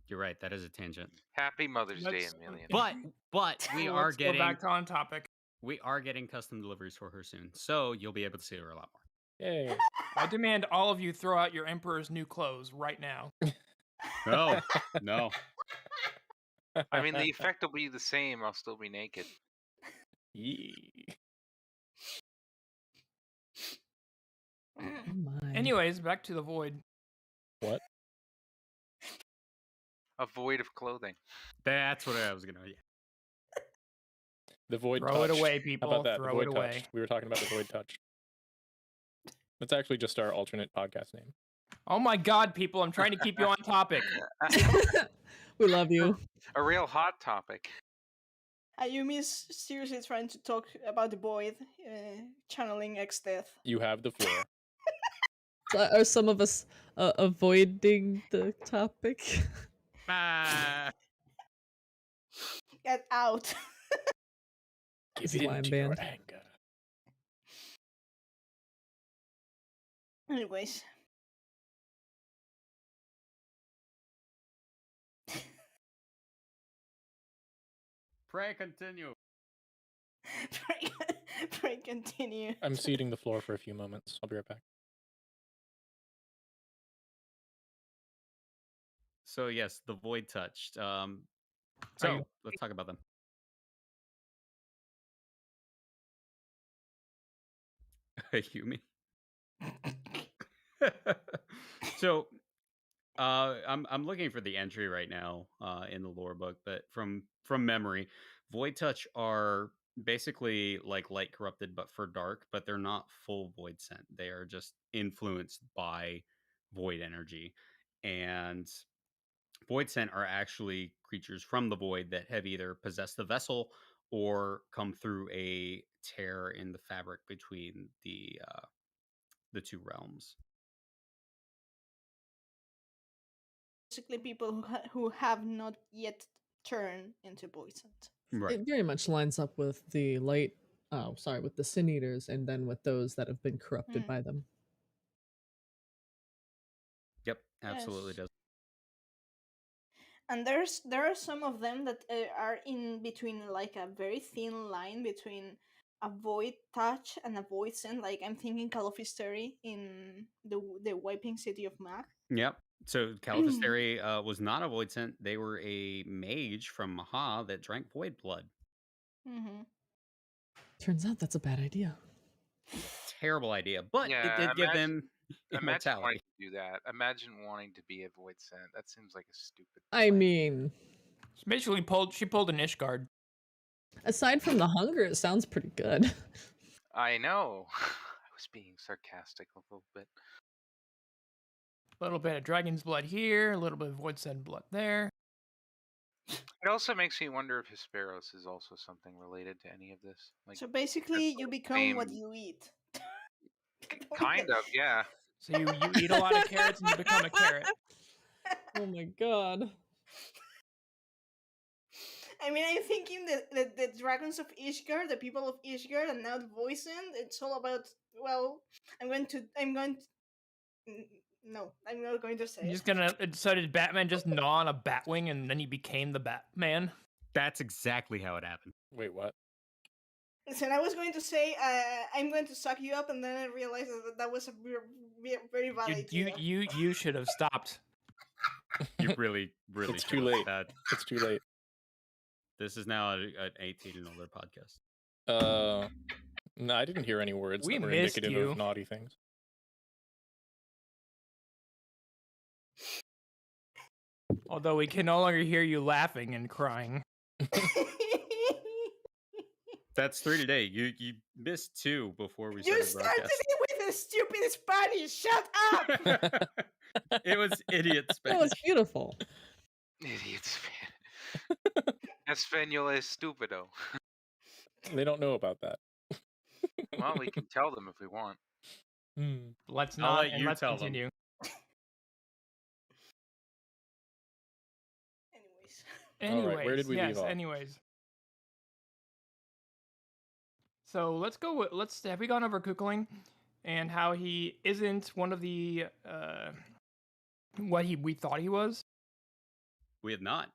Speaker 2: You're right. That is a tangent.
Speaker 4: Happy Mother's Day,
Speaker 3: Let's-
Speaker 4: Emilian.
Speaker 2: But we are
Speaker 3: Let's go
Speaker 2: getting
Speaker 3: back on topic.
Speaker 2: we are getting custom deliveries for her soon, so you'll be able to see her a lot more.
Speaker 1: Yay.
Speaker 3: I demand all of you throw out your Emperor's new clothes right now.
Speaker 2: No, no.
Speaker 4: I mean, the effect will be the same. I'll still be naked.
Speaker 1: Yee.
Speaker 5: Oh my.
Speaker 3: Anyways, back to the void.
Speaker 1: What?
Speaker 4: A void of clothing.
Speaker 2: That's what I was gonna. Yeah.
Speaker 1: The void
Speaker 3: Throw it
Speaker 1: touch.
Speaker 3: away,
Speaker 1: How
Speaker 3: people.
Speaker 1: about that?
Speaker 3: Throw
Speaker 1: The void
Speaker 3: it
Speaker 1: touch.
Speaker 3: away.
Speaker 1: We were talking about the void touch. That's actually just our alternate podcast name.
Speaker 3: Oh my god, people, I'm trying to keep you on topic.
Speaker 5: We love you.
Speaker 4: A real hot topic.
Speaker 6: Ayumi is seriously trying to talk about the void, channeling Exdeath.
Speaker 1: You have the floor.
Speaker 5: Are some of us avoiding the topic?
Speaker 2: Ah.
Speaker 6: Get out.
Speaker 1: Give
Speaker 5: Slime
Speaker 1: in to your
Speaker 5: band.
Speaker 1: anger.
Speaker 6: Anyways.
Speaker 2: Pray continue.
Speaker 6: Pray continue.
Speaker 1: I'm ceding the floor for a few moments. I'll be right back.
Speaker 2: So yes, the void touched.
Speaker 3: you-
Speaker 2: Let's talk about them. Yumi. So I'm looking for the entry right now in the lore book, but from memory, void touch are basically like light corrupted but for dark, but they're not full void sent. They are just influenced by void energy. And void sent are actually creatures from the void that have either possessed the vessel or come through a tear in the fabric between the two realms.
Speaker 6: Basically, people who have not yet turned into poisoned.
Speaker 2: Right.
Speaker 5: It very much lines up with the with the Sin Eaters, and then with those that have been corrupted by them.
Speaker 2: Yep, absolutely
Speaker 6: Yes.
Speaker 2: does.
Speaker 6: And there are some of them that are in between, like a very thin line between a void touch and a void send. Like I'm thinking Calophystery in the wiping city of Mag.
Speaker 2: Yep. So Caliphystery was not a void sent. They were a mage from Maha that drank void blood.
Speaker 6: Mm-hmm.
Speaker 5: Turns out that's a bad idea.
Speaker 2: Terrible idea, but
Speaker 4: Yeah,
Speaker 2: it did give them
Speaker 4: Imagine wanting
Speaker 2: immortality.
Speaker 4: to do that. Imagine wanting to be a void sent. That seems like a stupid.
Speaker 5: I
Speaker 4: plan.
Speaker 5: mean,
Speaker 3: She basically pulled an Ishgard.
Speaker 5: aside from the hunger, it sounds pretty good.
Speaker 4: I know. I was being sarcastic a little bit.
Speaker 3: A little bit of dragon's blood here, a little bit of void send blood there.
Speaker 4: It also makes me wonder if Hesperos is also something related to any of this. Like,
Speaker 6: So basically, you become what
Speaker 4: same-
Speaker 6: you eat.
Speaker 4: kind of, yeah.
Speaker 3: So you eat a lot of carrots and you become a carrot.
Speaker 5: Oh my god.
Speaker 6: I mean, I'm thinking the dragons of Ishgard, the people of Ishgard, and now the Voicened. It's all about. Well, I'm going to. No, I'm not going to say
Speaker 3: You're
Speaker 6: it.
Speaker 3: just gonna. So did Batman just gnaw on a Batwing and then he became the Batman?
Speaker 2: That's exactly how it happened.
Speaker 1: Wait, what?
Speaker 6: Listen, I was going to say I'm going to suck you up, and then I realized that was a very bad idea.
Speaker 3: You should have stopped.
Speaker 2: You really
Speaker 1: It's too
Speaker 2: should.
Speaker 1: late. It's too late.
Speaker 2: This is now an 18 and older podcast.
Speaker 1: No, I didn't hear any words
Speaker 3: We
Speaker 1: that were
Speaker 3: missed
Speaker 1: indicative
Speaker 3: you.
Speaker 1: of naughty things.
Speaker 3: Although we can no longer hear you laughing and crying.
Speaker 2: That's 3 today. You missed 2 before we
Speaker 6: You
Speaker 2: started
Speaker 6: started
Speaker 2: broadcast.
Speaker 6: it with the stupid Spanish. Shut up.
Speaker 2: It was idiot
Speaker 5: That
Speaker 2: Spanish.
Speaker 5: was beautiful.
Speaker 4: Idiots. Español es stupido.
Speaker 1: They don't know about that.
Speaker 4: Well, we can tell them if we want.
Speaker 3: Let's
Speaker 2: I'll
Speaker 3: not.
Speaker 2: let
Speaker 3: And
Speaker 2: you
Speaker 3: let's
Speaker 2: tell them.
Speaker 3: continue.
Speaker 6: Anyways.
Speaker 1: All right, where did we
Speaker 3: yes,
Speaker 1: leave off?
Speaker 3: anyways. So let's go. Have we gone over Kukling and how he isn't one of the what we thought he was?
Speaker 2: We have not.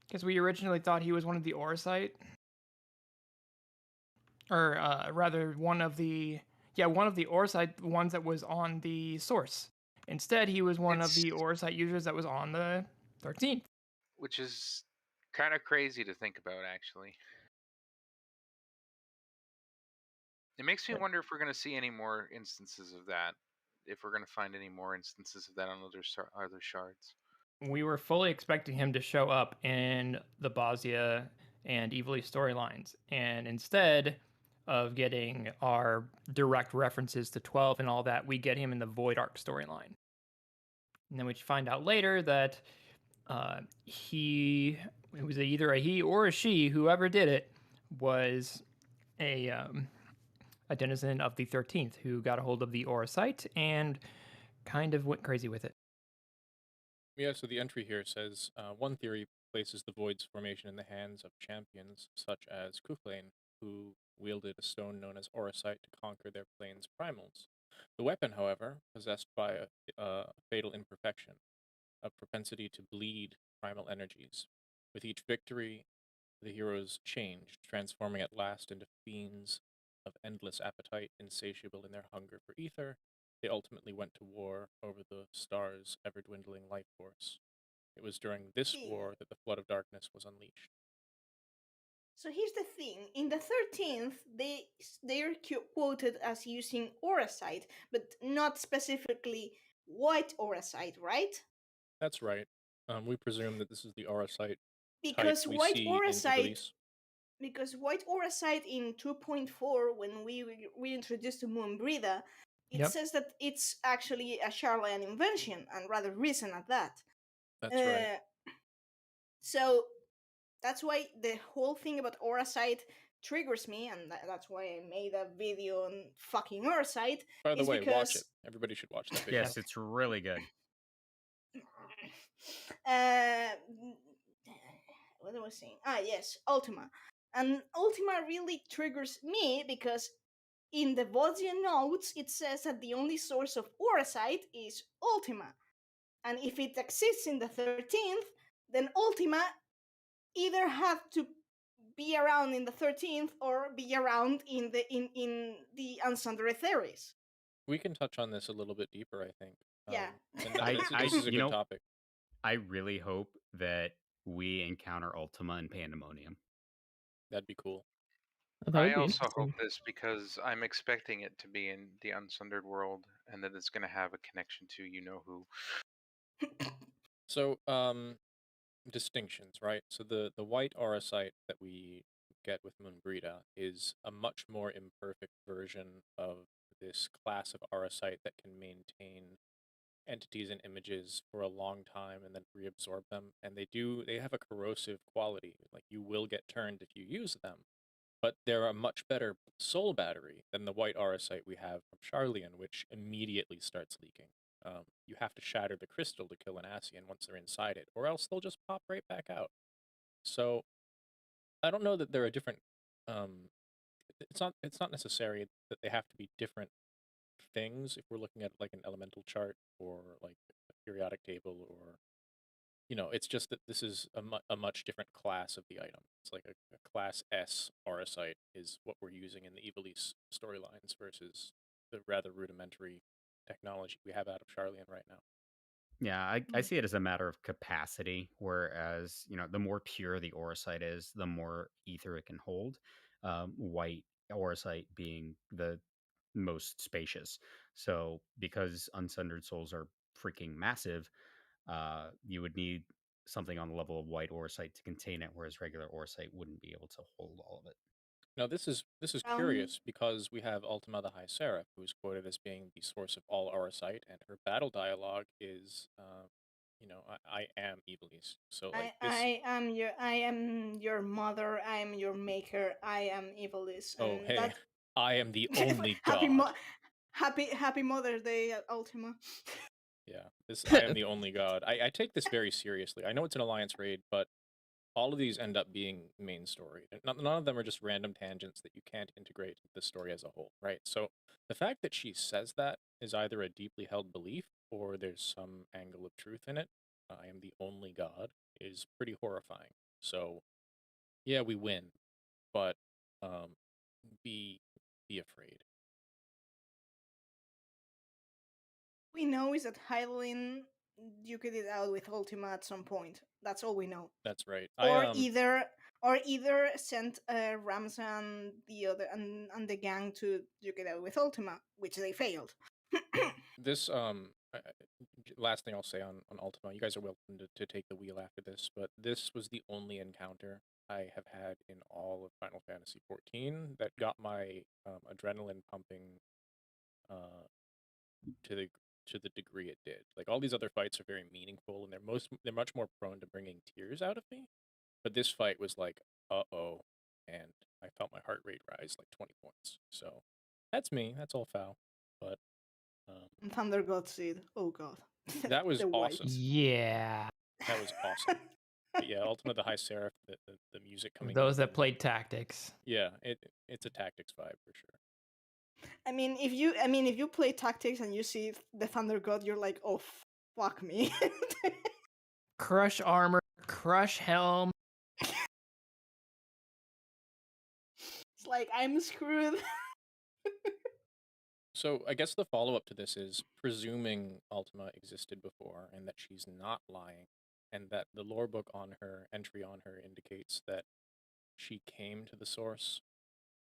Speaker 3: Because we originally thought he was one of the Orosite, or rather one of the Orosite ones that was on the source. Instead, he was one of the Orosite users that was on the 13th.
Speaker 4: Which is kind of crazy to think about, actually. It makes me wonder if we're going to see any more instances of that. If we're going to find any more instances of that on other shards.
Speaker 3: We were fully expecting him to show up in the Bosnia and Evil storylines, and instead, of getting our direct references to 12 and all that, we get him in the Void Arc storyline. And then we find out later that it was either a he or a she, whoever did it, was a denizen of the 13th who got a hold of the Orosite and kind of went crazy with it.
Speaker 1: Yeah, so the entry here says, one theory places the Void's formation in the hands of champions such as Cuchulainn, who wielded a stone known as Orosite to conquer their plane's primals. The weapon, however, possessed by a fatal imperfection, a propensity to bleed primal energies. With each victory, the heroes changed, transforming at last into fiends of endless appetite, insatiable in their hunger for ether. They ultimately went to war over the star's ever-dwindling life force. It was during this war that the flood of darkness was unleashed.
Speaker 6: So here's the thing: in the 13th, they're quoted as using Orosite, but not specifically white Orosite, right?
Speaker 1: That's right. We presume that this is the Orosite
Speaker 6: Because
Speaker 1: type we
Speaker 6: white
Speaker 1: see
Speaker 6: Orosite,
Speaker 1: in Ivalice.
Speaker 6: because white Orosite in 2.4, when we introduced to Moonbrida, it says that it's actually a Charlayan invention, and rather recent at that.
Speaker 1: That's right.
Speaker 6: So that's why the whole thing about Orosite triggers me, and that's why I made a video on fucking Orosite.
Speaker 1: By the way,
Speaker 6: because...
Speaker 1: watch it. Everybody should watch that video.
Speaker 2: Yes, it's really good.
Speaker 6: What was I saying? Yes, Ultima. And Ultima really triggers me because in the Vosgian notes it says that the only source of Orosite is Ultima. And if it exists in the 13th, then Ultima either have to be around in the 13th or be around in the Unsundered theories.
Speaker 1: We can touch on this a little bit deeper, I think.
Speaker 6: Yeah.
Speaker 1: And this is a good topic.
Speaker 2: I really hope that we encounter Ultima and Pandemonium.
Speaker 1: That'd be cool.
Speaker 4: I also hope this because I'm expecting it to be in the Unsundered world and that it's going to have a connection to you-know-who.
Speaker 1: So, distinctions, right? So the white Orosite that we get with Moonbrida is a much more imperfect version of this class of Orosite that can maintain entities and images for a long time and then reabsorb them. And they have a corrosive quality. Like, you will get turned if you use them. But they're a much better soul battery than the white Orosite we have from Charlian, which immediately starts leaking. You have to shatter the crystal to kill an Ascian once they're inside it, or else they'll just pop right back out. So I don't know that they're a different. It's not necessary that they have to be different things if we're looking at like an elemental chart or like a periodic table, or it's just that this is a much different class of the item. It's like a class S Orosite is what we're using in the Ivalice storylines versus the rather rudimentary technology we have out of Charlian right now.
Speaker 2: Yeah, I see it as a matter of capacity, whereas, the more pure the Orosite is, the more ether it can hold. White Orosite being the most spacious. So because Unsundered Souls are freaking massive, you would need something on the level of white Orosite to contain it, whereas regular Orosite wouldn't be able to hold all of it.
Speaker 1: Now, this is curious because we have Ultima the High Seraph, who is quoted as being the source of all Orosite, and her battle dialogue is, I am Ivalice. So like
Speaker 6: I am your mother. I am your maker. I am Ivalice.
Speaker 1: Oh, hey, I am the only god.
Speaker 6: Happy Mother's Day, Ultima.
Speaker 1: Yeah, I am the only god. I take this very seriously. I know it's an alliance raid, but all of these end up being main story. None of them are just random tangents that you can't integrate the story as a whole, right? So the fact that she says that is either a deeply held belief or there's some angle of truth in it. I am the only god is pretty horrifying. So yeah, we win, but be afraid.
Speaker 6: We know is that Hydaelyn duked it out with Ultima at some point. That's all we know.
Speaker 1: That's right.
Speaker 6: Or either sent Ramza and the other and the gang to duke it out with Ultima, which they failed.
Speaker 1: This last thing I'll say on Ultima, you guys are welcome to take the wheel after this, but this was the only encounter I have had in all of Final Fantasy XIV that got my adrenaline pumping to the degree it did. Like all these other fights are very meaningful and they're much more prone to bringing tears out of me. But this fight was like, uh-oh, and I felt my heart rate rise like 20 points. So that's me. That's all foul. But
Speaker 6: Thunder God Seed. Oh god.
Speaker 1: that was
Speaker 6: The white.
Speaker 1: awesome.
Speaker 3: Yeah.
Speaker 1: That was awesome. But yeah, Ultima the High Seraph, the music coming
Speaker 3: Those
Speaker 1: in
Speaker 3: that
Speaker 1: and-
Speaker 3: played tactics.
Speaker 1: Yeah, it's a tactics vibe for sure.
Speaker 6: I mean, if you play tactics and you see the Thunder God, you're like, oh fuck me.
Speaker 3: Crush armor, crush helm.
Speaker 6: It's like I'm screwed.
Speaker 1: So I guess the follow-up to this is presuming Ultima existed before and that she's not lying, and that the lore book on her, entry on her, indicates that she came to the source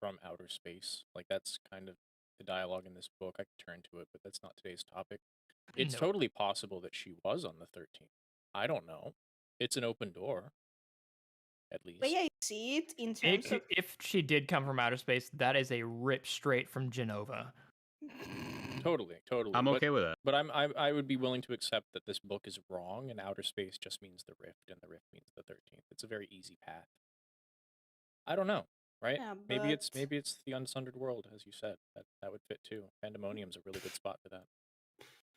Speaker 1: from outer space. Like that's kind of the dialogue in this book. I could turn to it, but that's not today's topic. It's
Speaker 3: No.
Speaker 1: totally possible that she was on the 13th. I don't know. It's an open door, at least.
Speaker 6: But yeah, I see it in terms of
Speaker 3: If she did come from outer space, that is a rip straight from Genova.
Speaker 1: Totally.
Speaker 2: I'm okay with it.
Speaker 1: But I would be willing to accept that this book is wrong, and outer space just means the rift, and the rift means the 13th. It's a very easy path. I don't know, right?
Speaker 6: Yeah,
Speaker 1: maybe it's
Speaker 6: but-
Speaker 1: the Unsundered World, as you said. That would fit too. Pandemonium's a really good spot for that.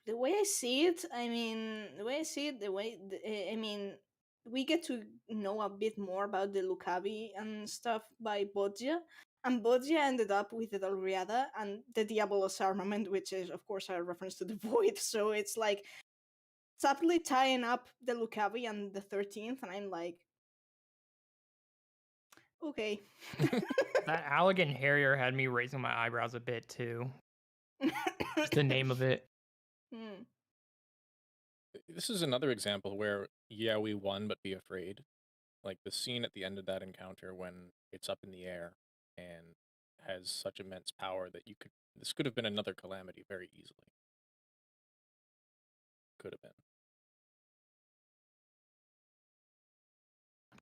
Speaker 6: the way I see it, we get to know a bit more about the Lucavi and stuff by Bodja. And Bodja ended up with the Dalriada and the Diabolos armament, which is, of course, a reference to the Void. So it's like subtly tying up the Lucavi and the 13th, and I'm like, okay.
Speaker 3: That Allegan Harrier had me raising my eyebrows a bit too. Just the name of it.
Speaker 6: Hmm.
Speaker 1: This is another example where, yeah, we won, but be afraid. Like the scene at the end of that encounter when it's up in the air and has such immense power that this could have been another calamity very easily. Could have been.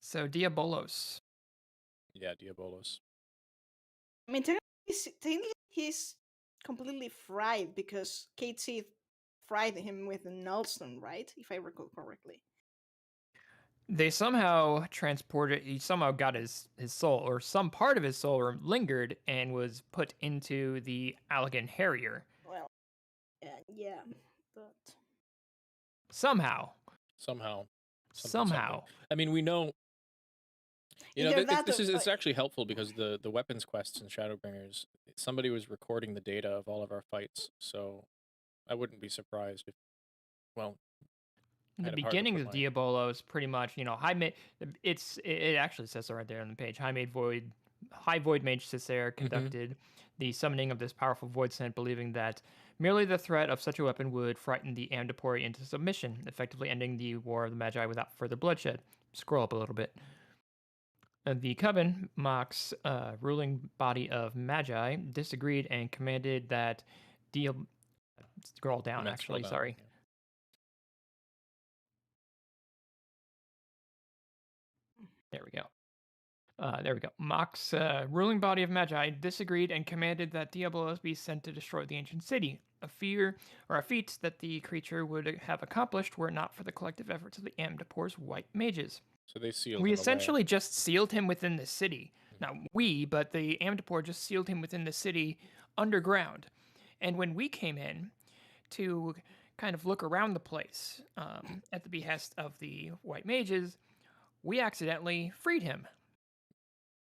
Speaker 3: So Diabolos.
Speaker 1: Yeah, Diabolos.
Speaker 6: I mean, technically he's completely fried because Xiii fried him with a nullstone, right? If I recall correctly.
Speaker 3: They somehow he somehow got his soul, or some part of his soul lingered and was put into the Allegan Harrier.
Speaker 6: Well, yeah, but
Speaker 3: Somehow.
Speaker 1: Somehow.
Speaker 3: Somehow.
Speaker 1: I mean, we know. You know,
Speaker 6: Either that
Speaker 1: this
Speaker 6: or-
Speaker 1: is it's actually helpful because the weapons quests in Shadowbringers, somebody was recording the data of all of our fights, so I wouldn't be surprised if, well,
Speaker 3: The
Speaker 1: kind of hard to
Speaker 3: beginnings
Speaker 1: put
Speaker 3: of
Speaker 1: my-
Speaker 3: Diabolos, pretty much, it actually says so right there on the page. High Void Mage Cessair conducted the summoning of this powerful void scent, believing that merely the threat of such a weapon would frighten the Amdapori into submission, effectively ending the War of the Magi without further bloodshed. Scroll up a little bit. The Coven, Mock's ruling body of Magi, disagreed and commanded that scroll down,
Speaker 1: Let's scroll
Speaker 3: actually,
Speaker 1: down,
Speaker 3: sorry.
Speaker 1: yeah.
Speaker 3: There we go. There we go. Mock's ruling body of Magi disagreed and commanded that Diabolos be sent to destroy the ancient city. A feat that the creature would have accomplished were it not for the collective efforts of the Amdapor's white mages.
Speaker 1: So they sealed
Speaker 3: We
Speaker 1: him away.
Speaker 3: essentially just sealed him within the city. Not we, but the Amdapor just sealed him within the city underground. And when we came in to kind of look around the place at the behest of the white mages, we accidentally freed him.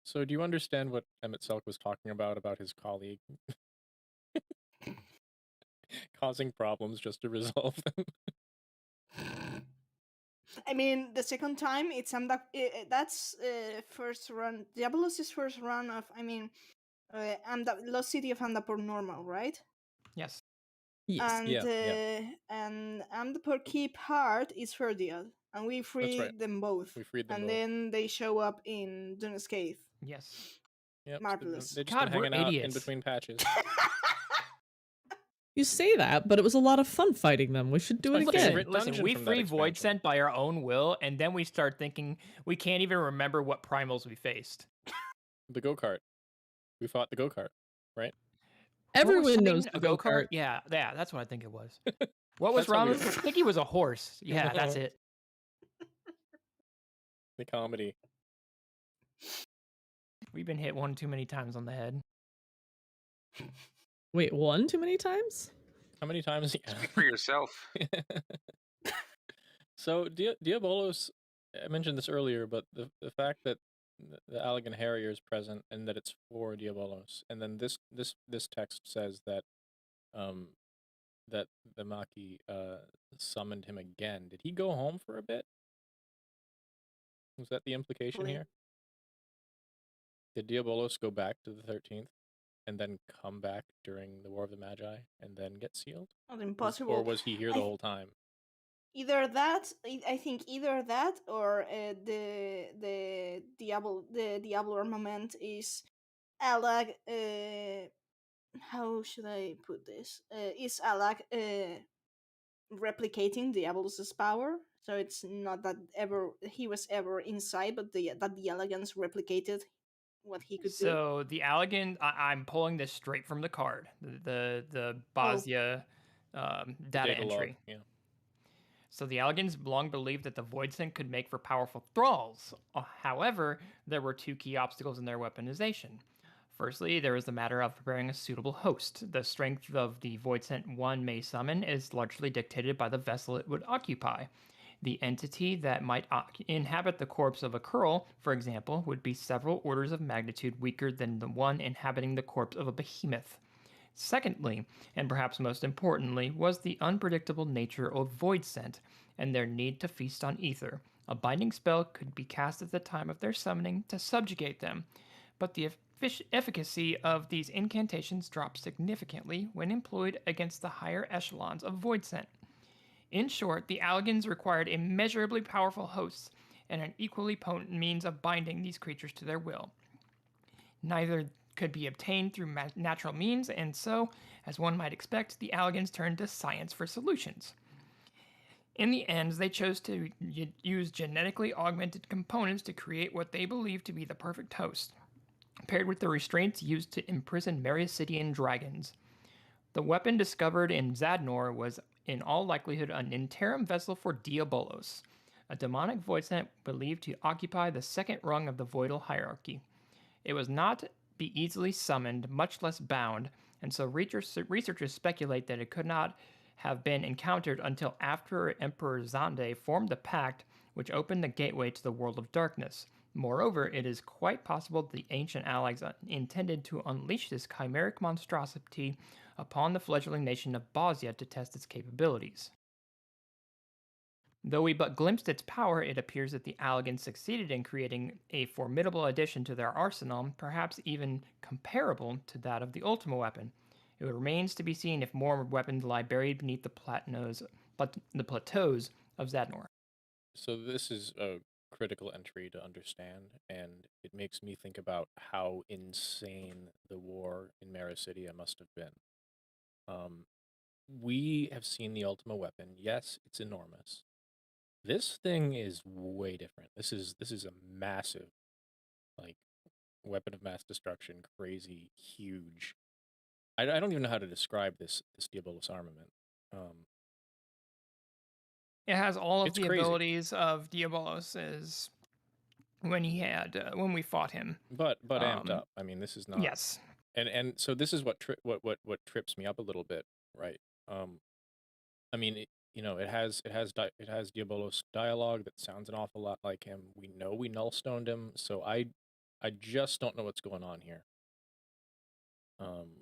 Speaker 1: So do you understand what Emmett Selk was talking about his colleague causing problems just to resolve them?
Speaker 6: I mean, the second time it's that's first run. Diabolos' first run of Lost City of Amdapor normal, right?
Speaker 3: Yes.
Speaker 5: Yes.
Speaker 6: And
Speaker 1: Yeah.
Speaker 6: and Amdapor Keep Hard is Ferdiad, and we freed
Speaker 1: right.
Speaker 6: them both.
Speaker 1: We freed them
Speaker 6: and
Speaker 1: both.
Speaker 6: then they show up in Dunescaith.
Speaker 3: Yes.
Speaker 1: Yep,
Speaker 6: Marvelous.
Speaker 1: They've just
Speaker 3: God,
Speaker 1: been
Speaker 3: we're
Speaker 1: hanging out in
Speaker 3: idiots.
Speaker 1: between patches.
Speaker 5: You say that, but it was a lot of fun fighting them. We should do
Speaker 1: It's
Speaker 5: it
Speaker 1: my
Speaker 5: again.
Speaker 1: favorite
Speaker 3: Listen,
Speaker 1: dungeon
Speaker 3: we
Speaker 1: from that
Speaker 3: free void
Speaker 1: expansion.
Speaker 3: sent by our own will, and then we start thinking we can't even remember what primals we faced.
Speaker 1: The go-kart. We fought the go-kart, right?
Speaker 5: Everyone knows the
Speaker 3: go-kart.
Speaker 5: go-kart.
Speaker 3: Yeah, that's what I think it was. What was
Speaker 1: That's how we-
Speaker 3: Ramen? I think he was a horse. Yeah, that's it.
Speaker 1: The comedy.
Speaker 3: We've been hit one too many times on the head.
Speaker 5: Wait, one too many times?
Speaker 1: How many times?
Speaker 4: Speak for yourself.
Speaker 1: So Diabolos, I mentioned this earlier, but the fact that the Allegan Harrier is present and that it's for Diabolos, and then this text says that that the Magi summoned him again. Did he go home for a bit? Was that the implication
Speaker 6: Probably.
Speaker 1: here? Did Diabolos go back to the 13th and then come back during the War of the Magi and then get sealed?
Speaker 6: Not impossible.
Speaker 1: Or was he here the whole time?
Speaker 6: Either that, I think either that, or the Diablo armament is Alag. How should I put this? Is Alag replicating Diabolos's power? So it's not that he was ever inside, but that the Elegans replicated what he could do.
Speaker 3: So the Allegan, I'm pulling this straight from the card, the Bosnia data
Speaker 1: log,
Speaker 3: entry.
Speaker 1: yeah.
Speaker 3: So the Allegans long believed that the Voidsent could make for powerful thralls. However, there were two key obstacles in their weaponization. Firstly, there is the matter of preparing a suitable host. The strength of the Voidsent one may summon is largely dictated by the vessel it would occupy. The entity that might inhabit the corpse of a Curl, for example, would be several orders of magnitude weaker than the one inhabiting the corpse of a behemoth. Secondly, and perhaps most importantly, was the unpredictable nature of Voidsent and their need to feast on ether. A binding spell could be cast at the time of their summoning to subjugate them, but the efficacy of these incantations drops significantly when employed against the higher echelons of Voidsent. In short, the Allegans required immeasurably powerful hosts and an equally potent means of binding these creatures to their will. Neither could be obtained through natural means, and so, as one might expect, the Allegans turned to science for solutions. In the end, they chose to use genetically augmented components to create what they believed to be the perfect host, paired with the restraints used to imprison Merisitian dragons. The weapon discovered in Zadnor was in all likelihood an interim vessel for Diabolos, a demonic voidsent believed to occupy the second rung of the voidal hierarchy. It was not be easily summoned, much less bound, and so researchers speculate that it could not have been encountered until after Emperor Zande formed the pact which opened the gateway to the world of darkness. Moreover, it is quite possible the ancient allies intended to unleash this chimeric monstrosity upon the fledgling nation of Bosnia to test its capabilities. Though we but glimpsed its power, it appears that the Allegans succeeded in creating a formidable addition to their arsenal, perhaps even comparable to that of the Ultima Weapon. It remains to be seen if more weapons lie buried beneath the plateaus of Zadnor.
Speaker 1: So this is a critical entry to understand, and it makes me think about how insane the war in Merisitia must have been. We have seen the Ultima Weapon. Yes, it's enormous. This thing is way different. This is a massive, like, weapon of mass destruction, crazy, huge. I don't even know how to describe this Diabolos armament.
Speaker 3: It has all of
Speaker 1: It's
Speaker 3: the
Speaker 1: crazy.
Speaker 3: abilities of Diabolos as when he had when we fought him.
Speaker 1: But amped up. I mean, this is not.
Speaker 3: Yes.
Speaker 1: And so this is what trips me up a little bit, right? I mean, it has Diabolos dialogue that sounds an awful lot like him. We know we nullstoned him, so I just don't know what's going on here.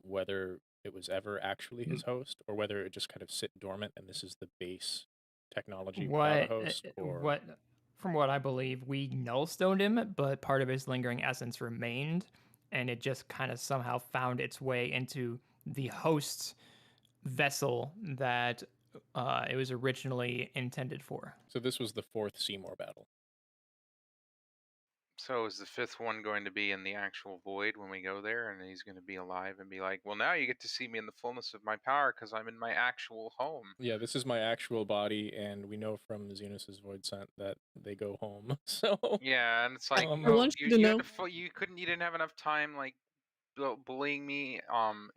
Speaker 1: Whether it was ever actually his host, or whether it just kind of sit dormant and this is the base technology without a host, or
Speaker 3: from what I believe, we nullstoned him, but part of his lingering essence remained, and it just kind of somehow found its way into the host's vessel that it was originally intended for.
Speaker 1: So this was the fourth Seymour battle.
Speaker 4: So is the fifth one going to be in the actual void when we go there, and he's going to be alive and be like, "Well, now you get to see me in the fullness of my power because I'm in my actual home."
Speaker 1: Yeah, this is my actual body, and we know from Xenus's void scent that they go home. So
Speaker 4: Yeah, and it's like,
Speaker 1: Um,
Speaker 5: I
Speaker 4: well,
Speaker 5: want you to
Speaker 4: you
Speaker 5: know.
Speaker 4: had to you didn't have enough time like bullying me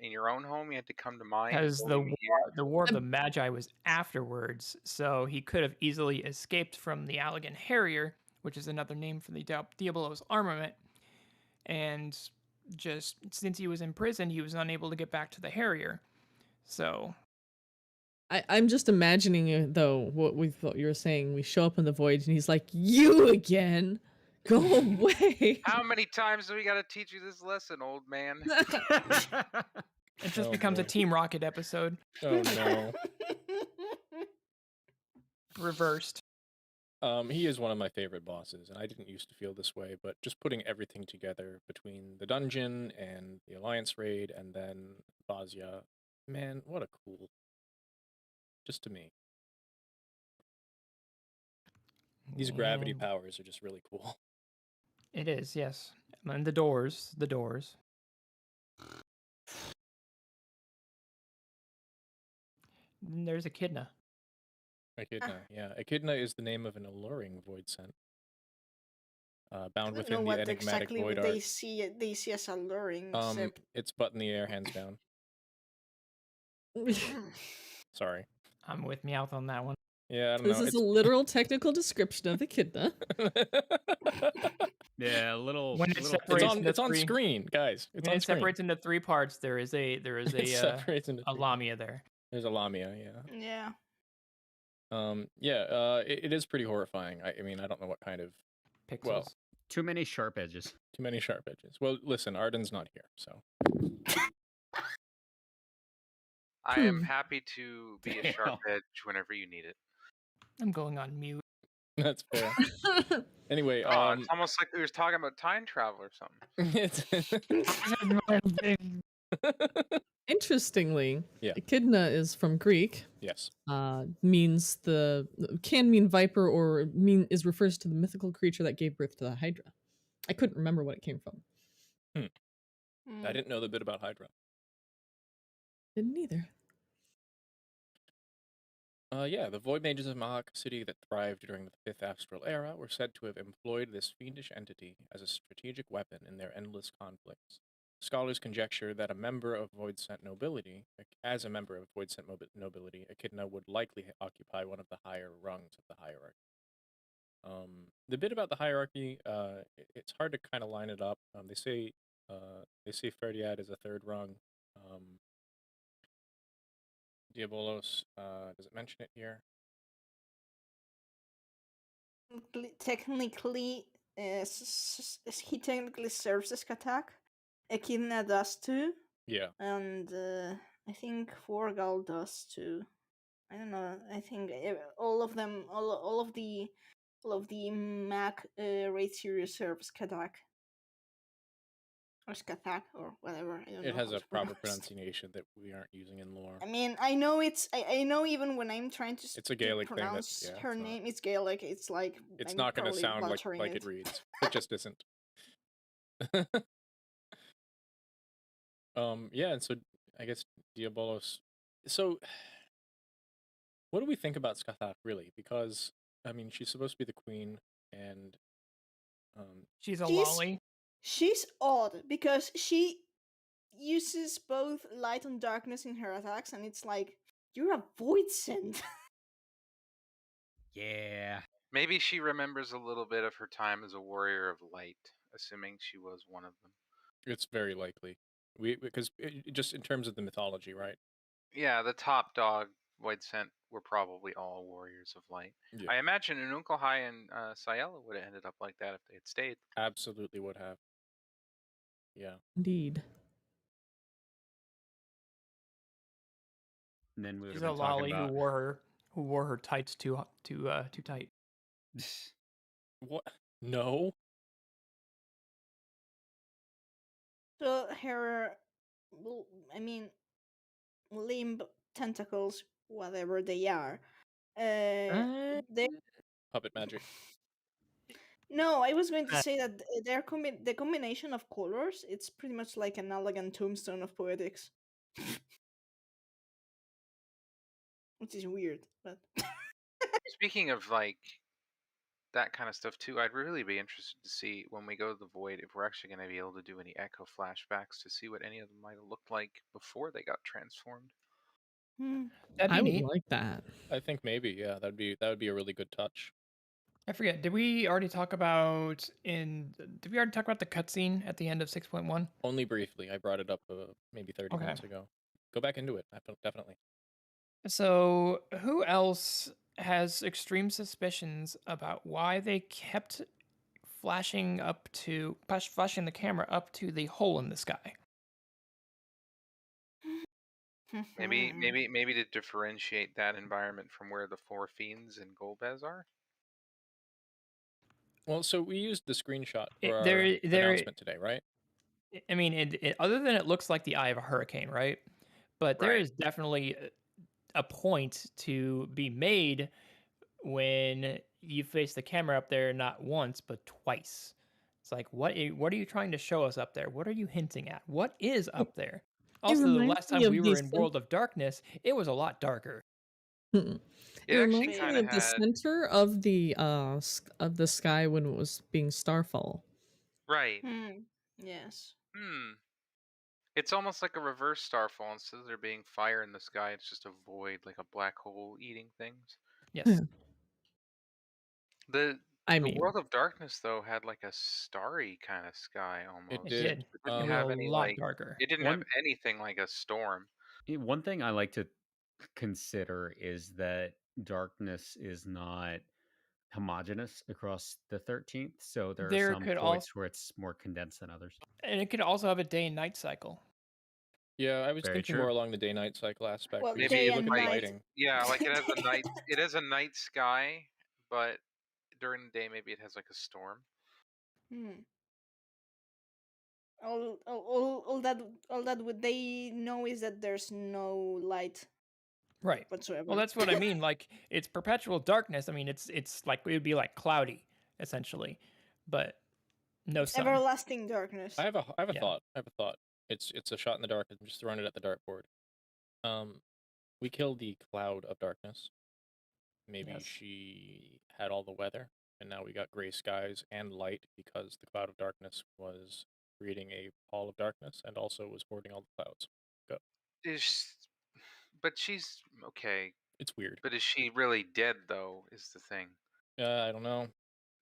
Speaker 4: in your own home. You had to come to mine and
Speaker 3: Because
Speaker 4: bully me here.
Speaker 3: the war of the Magi was afterwards, so he could have easily escaped from the Allegan Harrier, which is another name for the Diabolos armament, and just since he was in prison, he was unable to get back to the Harrier. So
Speaker 5: I'm just imagining though what we thought you were saying. We show up in the void, and he's like, "You again? Go away!"
Speaker 4: How many times do we got to teach you this lesson, old man?
Speaker 3: it just
Speaker 1: Oh,
Speaker 3: becomes a
Speaker 1: boy.
Speaker 3: Team Rocket episode,
Speaker 1: Oh no.
Speaker 3: reversed.
Speaker 1: He is one of my favorite bosses, and I didn't used to feel this way, but just putting everything together between the dungeon and the Alliance raid and then Bazia, man, what a cool. Just to me. These gravity
Speaker 3: And
Speaker 1: powers are just really cool.
Speaker 3: it is, yes. And the doors. And there's Echidna.
Speaker 1: Echidna, yeah. Echidna is the name of an alluring void scent.
Speaker 6: I
Speaker 1: Bound
Speaker 6: don't know
Speaker 1: within the
Speaker 6: what
Speaker 1: enigmatic
Speaker 6: exactly
Speaker 1: void
Speaker 6: they
Speaker 1: art.
Speaker 6: see as alluring, except
Speaker 1: It's butt in the air, hands down. Sorry.
Speaker 3: I'm with Meowth on that one.
Speaker 1: Yeah, I don't
Speaker 5: This
Speaker 1: know.
Speaker 5: is a literal technical description of Echidna.
Speaker 2: Yeah, a little.
Speaker 3: When it
Speaker 2: little
Speaker 3: separates
Speaker 1: it's on
Speaker 3: three-
Speaker 1: screen, guys. It's
Speaker 3: When
Speaker 1: on
Speaker 3: it
Speaker 1: screen.
Speaker 3: separates into three parts, there is a
Speaker 1: It separates into three.
Speaker 3: Lamia there.
Speaker 1: There's a Lamia, yeah.
Speaker 6: yeah.
Speaker 1: It is pretty horrifying. I mean, I don't know what kind of
Speaker 3: Pixels.
Speaker 1: Well,
Speaker 2: Too many sharp edges.
Speaker 1: too many sharp edges. Well, listen, Arden's not here, so
Speaker 4: I am happy to be a sharp
Speaker 2: Damn.
Speaker 4: edge whenever you need it.
Speaker 3: I'm going on mute.
Speaker 1: that's fair. Anyway,
Speaker 4: It's almost like we were talking about time travel or something.
Speaker 5: Interestingly,
Speaker 1: Yeah.
Speaker 5: Echidna is from Greek.
Speaker 1: yes.
Speaker 5: Means can mean viper or refers to the mythical creature that gave birth to the Hydra. I couldn't remember what it came from.
Speaker 1: I didn't know the bit about Hydra.
Speaker 5: Didn't either.
Speaker 1: Yeah, the Void Mages of Mahak City that thrived during the Fifth Astral Era were said to have employed this fiendish entity as a strategic weapon in their endless conflicts. Scholars conjecture that as a member of Void Sent nobility, Echidna would likely occupy one of the higher rungs of the hierarchy. The bit about the hierarchy, it's hard to kind of line it up. They say Ferdiad is a third rung. Diabolos, does it mention it here?
Speaker 6: Technically, he technically serves as Katak. Echidna does too,
Speaker 1: Yeah.
Speaker 6: and I think Forgal does too. I don't know. I think all of them, all of the Mac raid series serves Katak. Or Skathak, or whatever. I don't
Speaker 1: It
Speaker 6: know
Speaker 1: has
Speaker 6: how
Speaker 1: a
Speaker 6: to
Speaker 1: proper
Speaker 6: pronounce it.
Speaker 1: pronunciation that we aren't using in lore.
Speaker 6: I mean, I know it's. I know even when I'm trying to,
Speaker 1: It's a Gaelic thing that-
Speaker 6: pronounce
Speaker 1: yeah,
Speaker 6: her
Speaker 1: it's not-
Speaker 6: name, it's Gaelic. It's like
Speaker 1: It's
Speaker 6: I'm
Speaker 1: not going to
Speaker 6: probably
Speaker 1: sound
Speaker 6: butchering
Speaker 1: like it reads. It just isn't. Yeah, and so I guess Diabolos. So, what do we think about Skathak really? Because I mean, she's supposed to be the queen, and
Speaker 3: She's a
Speaker 6: She's-
Speaker 3: lolly.
Speaker 6: She's odd because she uses both light and darkness in her attacks, and it's like you're a void sent.
Speaker 2: Yeah.
Speaker 4: Maybe she remembers a little bit of her time as a warrior of light, assuming she was one of them.
Speaker 1: it's very likely because just in terms of the mythology, right?
Speaker 4: Yeah, the top dog Void Sent were probably all warriors of light.
Speaker 1: Yeah.
Speaker 4: I imagine Ununkalhai and Sayela would have ended up like that if they had stayed.
Speaker 1: Absolutely would have. Yeah.
Speaker 5: Indeed.
Speaker 2: And then we would
Speaker 3: She's
Speaker 2: have
Speaker 3: a
Speaker 2: been talking
Speaker 3: lolly
Speaker 2: about.
Speaker 3: who wore her tights too tight.
Speaker 1: What? No.
Speaker 6: So her, I mean, limb, tentacles, whatever they are, they
Speaker 1: Puppet magic.
Speaker 6: No, I was going to
Speaker 3: Uh,
Speaker 6: say that the combination of colors, it's pretty much like an elegant tombstone of poetics. Which is weird, but
Speaker 4: Speaking of like that kind of stuff too, I'd really be interested to see when we go to the void if we're actually going to be able to do any echo flashbacks to see what any of them might have looked like before they got transformed.
Speaker 3: That'd be
Speaker 5: I would
Speaker 3: neat.
Speaker 5: like that.
Speaker 1: I think maybe, yeah, that would be a really good touch.
Speaker 3: I forget. Did we already talk about Did we already talk about the cutscene at the end of 6.1?
Speaker 1: Only briefly. I brought it up maybe 30
Speaker 3: Okay.
Speaker 1: minutes ago. Go back into it. Definitely.
Speaker 3: So, who else has extreme suspicions about why they kept flashing the camera up to the hole in the sky?
Speaker 4: Maybe to differentiate that environment from where the four fiends and Golbez are.
Speaker 1: Well, so we used the screenshot for our
Speaker 3: There,
Speaker 1: announcement today, right?
Speaker 3: I mean, other than it looks like the eye of a hurricane, right? But there
Speaker 4: Right.
Speaker 3: is definitely a point to be made when you face the camera up there not once but twice. It's like, what are you trying to show us up there? What are you hinting at? What is up there?
Speaker 5: It
Speaker 3: Also, the
Speaker 5: reminds
Speaker 3: last
Speaker 5: me
Speaker 3: time
Speaker 5: of
Speaker 3: we
Speaker 5: the
Speaker 3: were in World of Darkness, it was a lot darker.
Speaker 5: Mm-mm. It
Speaker 4: It actually
Speaker 5: reminds
Speaker 6: Fair.
Speaker 5: me
Speaker 4: kind of
Speaker 5: of the
Speaker 4: had
Speaker 5: center of the sky when it was being starfall.
Speaker 4: right.
Speaker 6: Yes.
Speaker 4: It's almost like a reverse starfall. Instead of there being fire in the sky, it's just a void, like a black hole eating things.
Speaker 3: Yes.
Speaker 5: Yeah.
Speaker 4: The
Speaker 5: I
Speaker 4: the
Speaker 5: mean,
Speaker 4: World of Darkness though had like a starry kind of sky almost.
Speaker 3: It
Speaker 1: did.
Speaker 3: did.
Speaker 4: It
Speaker 3: It
Speaker 4: didn't
Speaker 3: was
Speaker 4: have
Speaker 3: a
Speaker 4: any
Speaker 3: lot
Speaker 4: like
Speaker 3: darker.
Speaker 4: it didn't have anything like a storm.
Speaker 2: One thing I like to consider is that darkness is not homogeneous across the 13th, so there are
Speaker 3: There
Speaker 2: some
Speaker 3: could
Speaker 2: voids
Speaker 3: also,
Speaker 2: where it's more condensed than others.
Speaker 3: and it could also have a day and night cycle.
Speaker 1: Yeah, I was
Speaker 2: Very
Speaker 1: thinking
Speaker 2: true.
Speaker 1: more along the day-night cycle aspect.
Speaker 6: Well,
Speaker 1: Because
Speaker 4: Maybe
Speaker 1: if
Speaker 6: day
Speaker 1: you look
Speaker 6: and
Speaker 1: at the
Speaker 6: night.
Speaker 1: lighting,
Speaker 4: yeah, like it has a night sky, but during the day maybe it has like a storm.
Speaker 6: All that what they know is that there's no light
Speaker 3: Right.
Speaker 6: whatsoever.
Speaker 3: Well, that's what I mean. Like, it's perpetual darkness. I mean, it's like it would be like cloudy essentially, but no
Speaker 6: It's
Speaker 3: sun.
Speaker 6: everlasting darkness.
Speaker 1: I have a
Speaker 3: Yeah.
Speaker 1: thought. I have a thought. It's a shot in the dark. I'm just throwing it at the dartboard. We killed the cloud of darkness. Maybe
Speaker 3: Yes.
Speaker 1: she had all the weather, and now we got gray skies and light because the cloud of darkness was creating a pall of darkness and also was hoarding all the clouds. Go.
Speaker 4: But she's okay.
Speaker 1: It's weird.
Speaker 4: But is she really dead though? Is the thing.
Speaker 1: I don't know.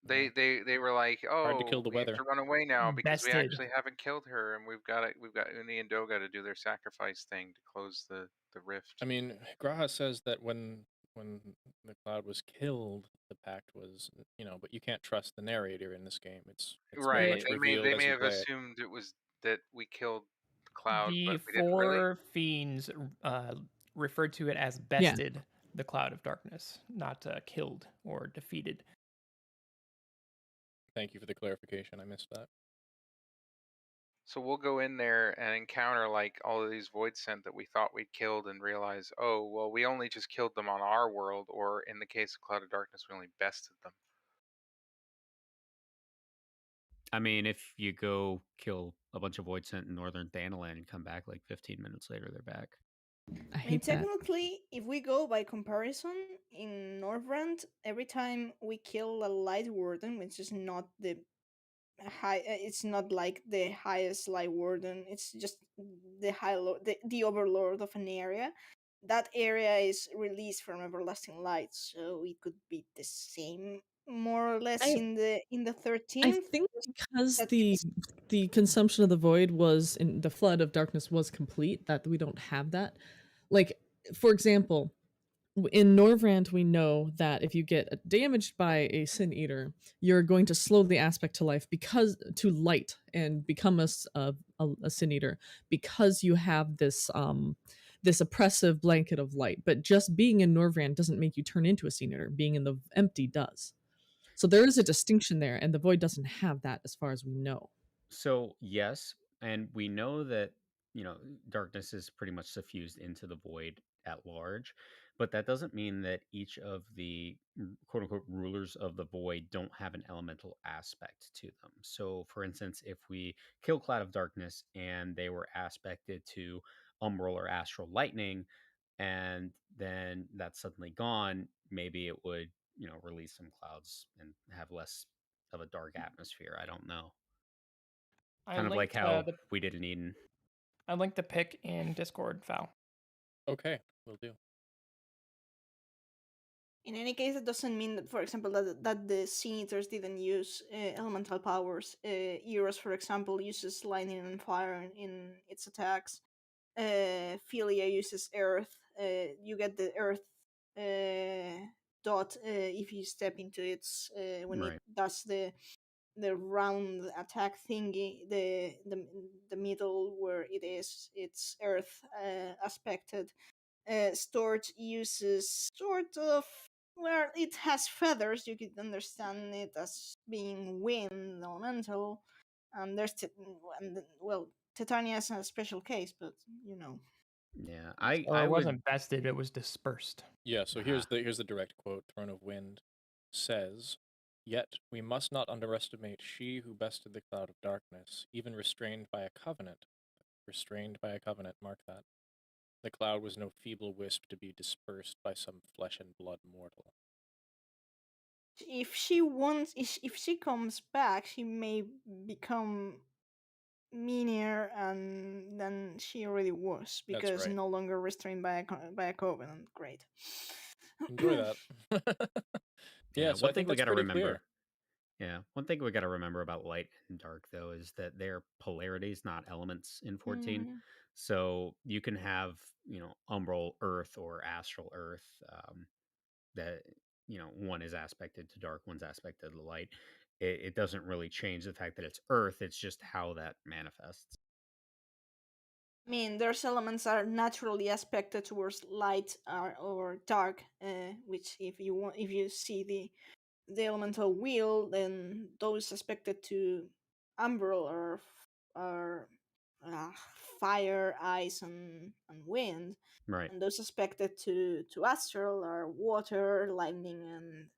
Speaker 4: They were like,
Speaker 1: Hard to kill
Speaker 4: oh,
Speaker 1: the
Speaker 4: we have
Speaker 1: weather.
Speaker 4: to run away now because we
Speaker 3: Bested.
Speaker 4: actually haven't killed her, and we've got Uni and Doga to do their sacrifice thing to close the rift.
Speaker 1: I mean, Graha says that when the cloud was killed, the pact was, but you can't trust the narrator in this game. It's very
Speaker 4: right.
Speaker 1: much
Speaker 3: They
Speaker 1: revealed
Speaker 4: They
Speaker 1: as
Speaker 4: may
Speaker 1: you
Speaker 4: have
Speaker 1: play it.
Speaker 4: assumed it was that we killed the cloud,
Speaker 3: The
Speaker 4: but we didn't really.
Speaker 3: 4 fiends referred to it as bested the cloud of darkness, not killed or defeated.
Speaker 1: Thank you for the clarification. I missed that.
Speaker 4: So we'll go in there and encounter like all of these void sent that we thought we'd killed and realize, oh, well, we only just killed them on our world, or in the case of Cloud of Darkness, we only bested them.
Speaker 2: I mean, if you go kill a bunch of void sent in northern Thanalan and come back like 15 minutes later, they're back.
Speaker 5: I
Speaker 6: I mean,
Speaker 5: hate that.
Speaker 6: technically, if we go by comparison, in Northrend, every time we kill a light warden, which is not the it's not like the highest light warden. It's just the high lord, the overlord of an area. That area is released from everlasting light, so it could be the same, more or less,
Speaker 5: I-
Speaker 6: in the
Speaker 5: I
Speaker 6: 13th.
Speaker 5: think because
Speaker 6: that
Speaker 5: the consumption of the void was in the flood of darkness was complete, that we don't have that. Like, for example, in Norvrand, we know that if you get damaged by a sin eater, you're going to slow the aspect to life to light and become a sin eater because you have this oppressive blanket of light. But just being in Norvrand doesn't make you turn into a sin eater. Being in the empty does. So there is a distinction there, and the void doesn't have that as far as we know.
Speaker 2: So, yes, and we know that, darkness is pretty much suffused into the void at large, But that doesn't mean that each of the quote unquote rulers of the void don't have an elemental aspect to them. So, for instance, if we kill Cloud of Darkness and they were aspected to Umbral or Astral Lightning, and then that's suddenly gone, maybe it would, release some clouds and have less of a dark atmosphere. I don't know.
Speaker 3: I
Speaker 2: Kind of like
Speaker 3: linked
Speaker 2: how we did in Eden.
Speaker 3: I linked the pic in Discord, Val.
Speaker 1: Okay, will do.
Speaker 6: In any case, it doesn't mean that, for example, that the Sea Eaters didn't use elemental powers. Eros, for example, uses lightning and fire in its attacks. Philia uses earth. You get the earth dot if you step into its when it
Speaker 2: Right.
Speaker 6: does the round attack thingy. The middle where it is, it's earth aspected. Storch uses sort of, well, it has feathers. You could understand it as being wind elemental, and there's well, Titania is a special case, but you know.
Speaker 2: Yeah.
Speaker 3: Or
Speaker 2: I
Speaker 3: it
Speaker 2: would.
Speaker 3: wasn't bested, it was dispersed.
Speaker 1: Yeah, so here's the direct quote. Throne of Wind says, "Yet we must not underestimate she who bested the cloud of darkness, even restrained by a covenant. Restrained by a covenant, mark that. The cloud was no feeble wisp to be dispersed by some flesh and blood mortal."
Speaker 6: If she wants, if she comes back, she may become meaner than she already was,
Speaker 1: That's
Speaker 6: because
Speaker 1: right.
Speaker 6: no longer restrained by a covenant. Great.
Speaker 1: Enjoy that. Yeah, so I
Speaker 2: one thing
Speaker 1: think
Speaker 2: we
Speaker 1: that's
Speaker 2: got to
Speaker 1: pretty
Speaker 2: remember.
Speaker 1: clear.
Speaker 2: Yeah, one thing we got to remember about light and dark, though, is that they're polarities, not elements in 14.
Speaker 6: Mhm.
Speaker 2: So you can have, umbral earth or astral earth, that, one is aspected to dark, one's aspected to light. It doesn't really change the fact that it's earth. It's just how that manifests.
Speaker 6: I mean, there's elements that are naturally aspected towards light or dark, which if you see the elemental wheel, then those aspected to umbral are uh, fire, ice, and wind,
Speaker 2: Right.
Speaker 6: and those aspected to astral are water, lightning,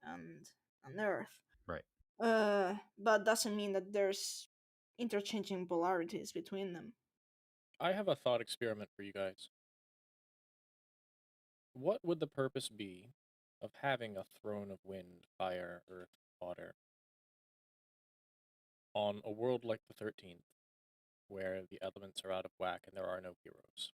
Speaker 6: and earth.
Speaker 2: Right.
Speaker 6: But doesn't mean that there's interchanging polarities between them.
Speaker 1: I have a thought experiment for you guys. What would the purpose be of having a throne of wind, fire, earth, water on a world like the 13th, where the elements are out of whack and there are no heroes?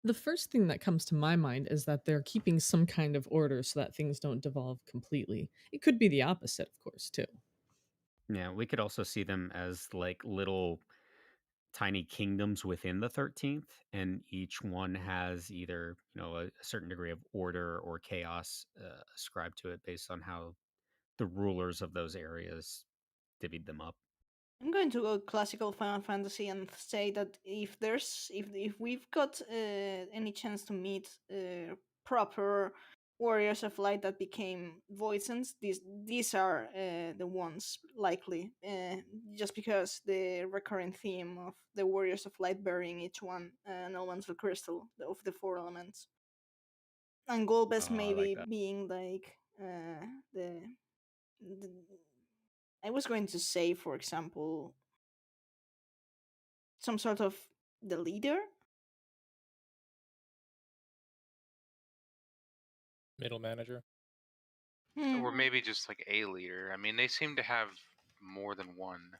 Speaker 5: The first thing that comes to my mind is that they're keeping some kind of order so that things don't devolve completely. It could be the opposite, of course, too.
Speaker 2: Yeah, we could also see them as like little tiny kingdoms within the 13th, and each one has either, a certain degree of order or chaos ascribed to it based on how the rulers of those areas divvied them up.
Speaker 6: I'm going to go classical Final Fantasy and say that if we've got any chance to meet proper warriors of light that became voidsons, these are the ones likely. Just because the recurrent theme of the warriors of light burying each one an elemental crystal of the four elements, and Golbez
Speaker 2: Oh, I like
Speaker 6: maybe
Speaker 2: that.
Speaker 6: being like the. I was going to say, for example, some sort of the leader.
Speaker 1: Middle manager?
Speaker 4: Or maybe just like a leader. I mean, they seem to have more than one.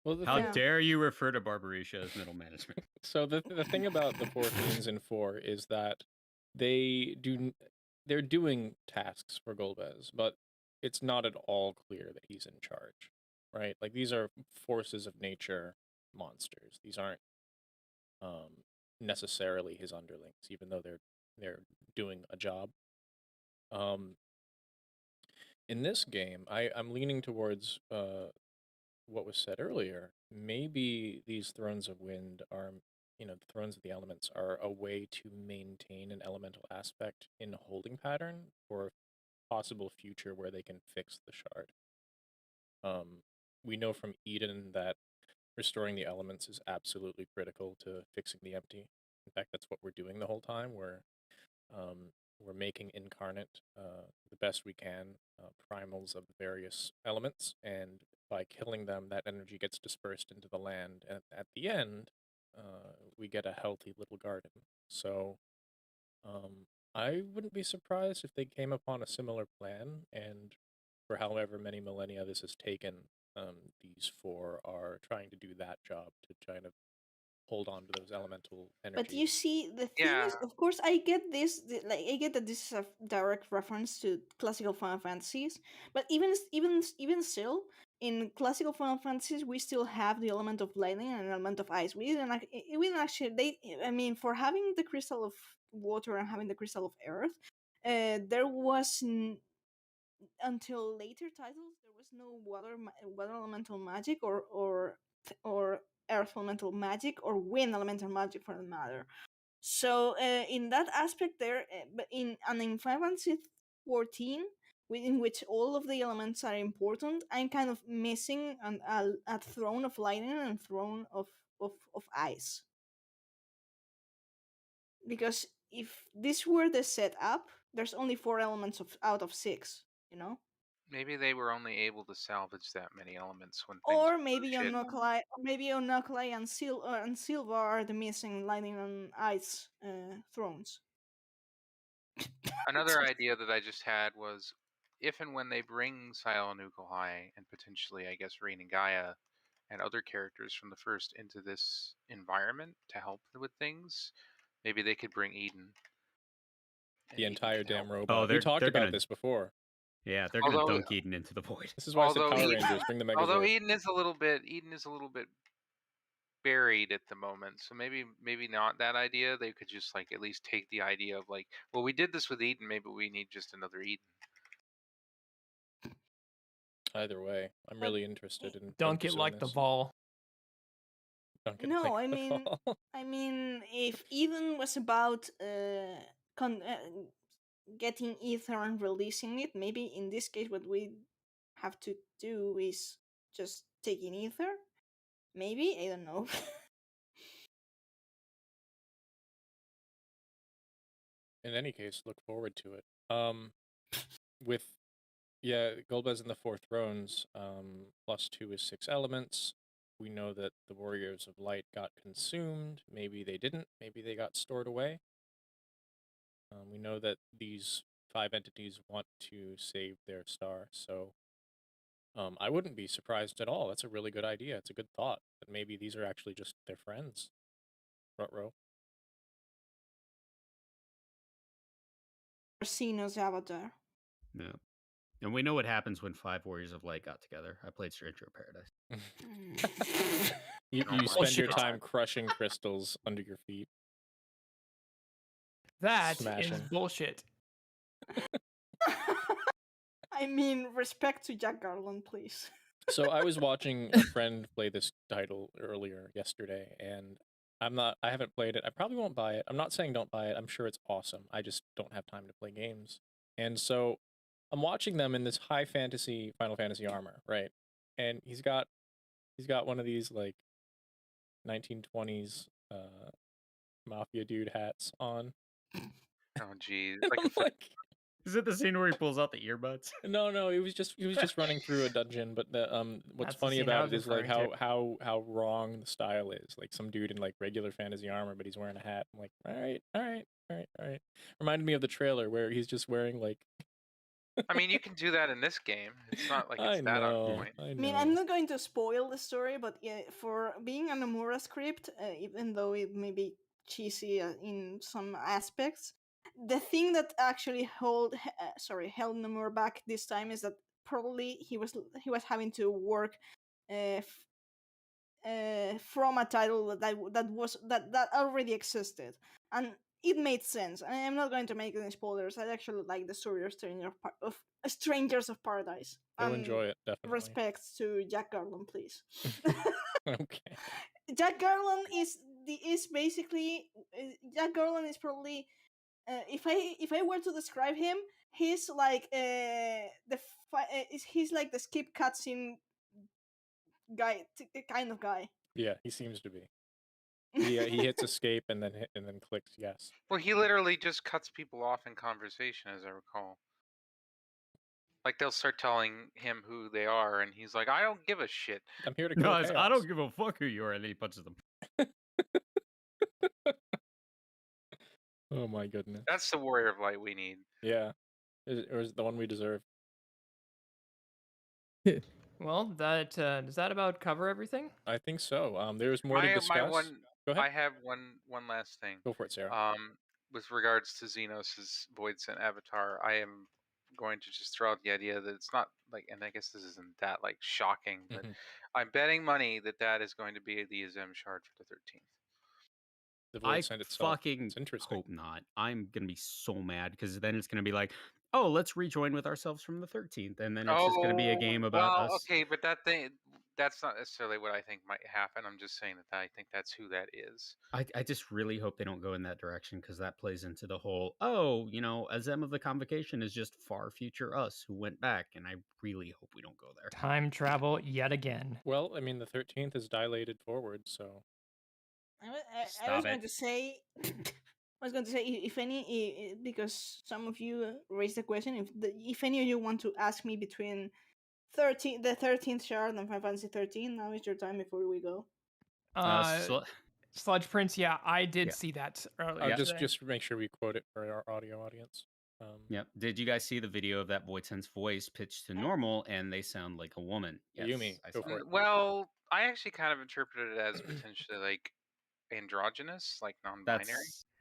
Speaker 1: Well, the
Speaker 2: How
Speaker 1: thing,
Speaker 6: Yeah.
Speaker 2: dare you refer to Barbarisha as middle management?
Speaker 1: so the thing about the Four Fiends in 4 is that they're doing tasks for Golbez, but it's not at all clear that he's in charge, right? Like, these are forces of nature monsters. These aren't necessarily his underlings, even though they're doing a job. In this game, I'm leaning towards what was said earlier. Maybe these Thrones of Wind are, the Thrones of the Elements are a way to maintain an elemental aspect in holding pattern for a possible future where they can fix the shard. We know from Eden that restoring the elements is absolutely critical to fixing the empty. In fact, that's what we're doing the whole time. We're We're making incarnate the best we can, primals of the various elements, and by killing them, that energy gets dispersed into the land. And at the end, we get a healthy little garden. So I wouldn't be surprised if they came upon a similar plan, and for however many millennia this has taken, these four are trying to do that job to try to hold on to those elemental
Speaker 6: But you
Speaker 1: energies.
Speaker 6: see, the thing
Speaker 4: Yeah.
Speaker 6: is, of course, I get this. Like, I get that this is a direct reference to classical Final Fantasies. But even still, in classical Final Fantasies, we still have the element of lightning and an element of ice. We didn't actually. I mean, for having the crystal of water and having the crystal of earth, there was until later titles there was no water elemental magic or earth elemental magic or wind elemental magic for that matter. So in that aspect there, but in Final Fantasy 14, in which all of the elements are important, I'm kind of missing a throne of lightning and throne of ice. Because if this were the setup, there's only 4 elements out of 6, you know?
Speaker 4: Maybe they were only able to salvage that many elements when things
Speaker 6: Or
Speaker 4: went
Speaker 6: maybe
Speaker 4: shit.
Speaker 6: Onoclai and Silva are the missing lightning and ice thrones.
Speaker 4: Another idea that I just had was if and when they bring Xiii and potentially, I guess, Rain and Gaia and other characters from the first into this environment to help with things, maybe they could bring Eden.
Speaker 1: The entire damn
Speaker 2: Oh,
Speaker 1: robot. We talked
Speaker 2: they're
Speaker 1: about
Speaker 2: gonna
Speaker 1: this before.
Speaker 2: Yeah, they're gonna
Speaker 4: Although-
Speaker 2: dunk Eden into the void.
Speaker 1: This is why I said
Speaker 4: Although
Speaker 1: Power
Speaker 4: Eden-
Speaker 1: Rangers, bring the
Speaker 4: Although
Speaker 1: Megazord.
Speaker 4: Eden is a little bit buried at the moment, so maybe not that idea. They could just like at least take the idea of like, well, we did this with Eden, maybe we need just another Eden.
Speaker 1: Either way, I'm really interested in
Speaker 3: Dunk it
Speaker 1: pursuing
Speaker 3: like the
Speaker 1: this.
Speaker 3: Vol.
Speaker 1: Dunk it
Speaker 6: No,
Speaker 1: like
Speaker 6: I
Speaker 1: the
Speaker 6: mean,
Speaker 1: Fall.
Speaker 6: I mean, if Eden was about getting ether and releasing it, maybe in this case, what we have to do is just taking ether. Maybe, I don't know.
Speaker 1: In any case, look forward to it. With Golbez and the Four Thrones, +2 is 6 elements. We know that the Warriors of Light got consumed. Maybe they didn't. Maybe they got stored away. We know that these 5 entities want to save their star, so I wouldn't be surprised at all. That's a really good idea. It's a good thought. That maybe these are actually just their friends. Ruh-roh.
Speaker 6: Orsino's avatar.
Speaker 2: Yeah. And we know what happens when 5 Warriors of Light got together. I played Stranger of Paradise.
Speaker 1: You
Speaker 4: Oh my
Speaker 1: spend your
Speaker 3: God.
Speaker 1: time crushing crystals under your feet.
Speaker 3: That is
Speaker 1: Smashing.
Speaker 3: bullshit.
Speaker 6: I mean, respect to Jack Garland, please.
Speaker 1: So I was watching a friend play this title earlier yesterday, and I haven't played it. I probably won't buy it. I'm not saying don't buy it. I'm sure it's awesome. I just don't have time to play games. And so I'm watching them in this high fantasy Final Fantasy armor, right? And he's got one of these like 1920s mafia dude hats on.
Speaker 4: Oh geez,
Speaker 1: And
Speaker 4: like
Speaker 1: I'm like,
Speaker 2: Is it the scene where he pulls out the earbuds?
Speaker 1: no, he was just running through a dungeon. But the what's
Speaker 3: That's the
Speaker 1: funny
Speaker 3: scene I
Speaker 1: about
Speaker 3: was
Speaker 1: it is like
Speaker 3: referring
Speaker 1: how wrong the style is. Like some dude in like regular fantasy armor, but he's wearing a hat. I'm like, all right. Reminded me of the trailer where he's just wearing like.
Speaker 4: I mean, you can do that in this game. It's not like
Speaker 1: I
Speaker 4: it's that on
Speaker 1: know.
Speaker 4: point.
Speaker 6: I mean, I'm not going to spoil the story, but yeah, for being a Nomura script, even though it may be cheesy in some aspects, the thing that actually held Nomura back this time is that probably he was having to work from a title that already existed, and it made sense. And I'm not going to make any spoilers. I actually like the story of Strangers of Paradise.
Speaker 1: Go enjoy it, definitely.
Speaker 6: Respects to Jack Garland, please.
Speaker 1: Okay.
Speaker 6: Jack Garland is basically Jack Garland is probably if I were to describe him, he's like he's like the skip cutscene guy kind of guy.
Speaker 1: Yeah, he seems to be. He hits escape and then clicks yes.
Speaker 4: Well, he literally just cuts people off in conversation, as I recall. Like they'll start telling him who they are, and he's like, "I don't give a shit."
Speaker 1: I'm here to
Speaker 2: No,
Speaker 1: kill
Speaker 2: it's,
Speaker 1: chaos.
Speaker 2: I don't give a fuck who you are, and then he punches them.
Speaker 1: Oh my goodness.
Speaker 4: That's the warrior of light we need.
Speaker 1: Yeah. Or is it the one we deserve?
Speaker 3: Well, that does that about cover everything?
Speaker 1: I think so. There's more to discuss. Go ahead.
Speaker 4: I have one last thing.
Speaker 1: Go for it, Sarah.
Speaker 4: With regards to Xenos' Void Scent avatar, I am going to just throw out the idea that it's not like, and I guess this isn't that like shocking, but I'm betting money that is going to be the Azem shard for the 13th.
Speaker 1: The Void Scent itself.
Speaker 2: Fucking
Speaker 1: It's interesting.
Speaker 2: hope not. I'm gonna be so mad because then it's gonna be like, oh, let's rejoin with ourselves from the 13th, and then it's just gonna be a game about us.
Speaker 4: Okay, but that's not necessarily what I think might happen. I'm just saying that I think that's who that is.
Speaker 2: I just really hope they don't go in that direction because that plays into the whole, Azem of the Convocation is just far future us who went back, and I really hope we don't go there.
Speaker 3: Time travel yet again.
Speaker 1: Well, I mean, the 13th is dilated forward, so.
Speaker 6: I was going to say, if any, because some of you raised the question, if any of you want to ask me between the 13th shard and Final Fantasy 13, now is your time before we go.
Speaker 3: Sludge Prince, yeah, I did see that earlier.
Speaker 1: Just make sure we quote it for our audio audience.
Speaker 2: Yep. Did you guys see the video of that Void Scent's voice pitched to normal, and they sound like a woman?
Speaker 1: Yes, Yumi, go for it.
Speaker 4: Well, I actually kind of interpreted it as potentially like androgynous, like non-binary.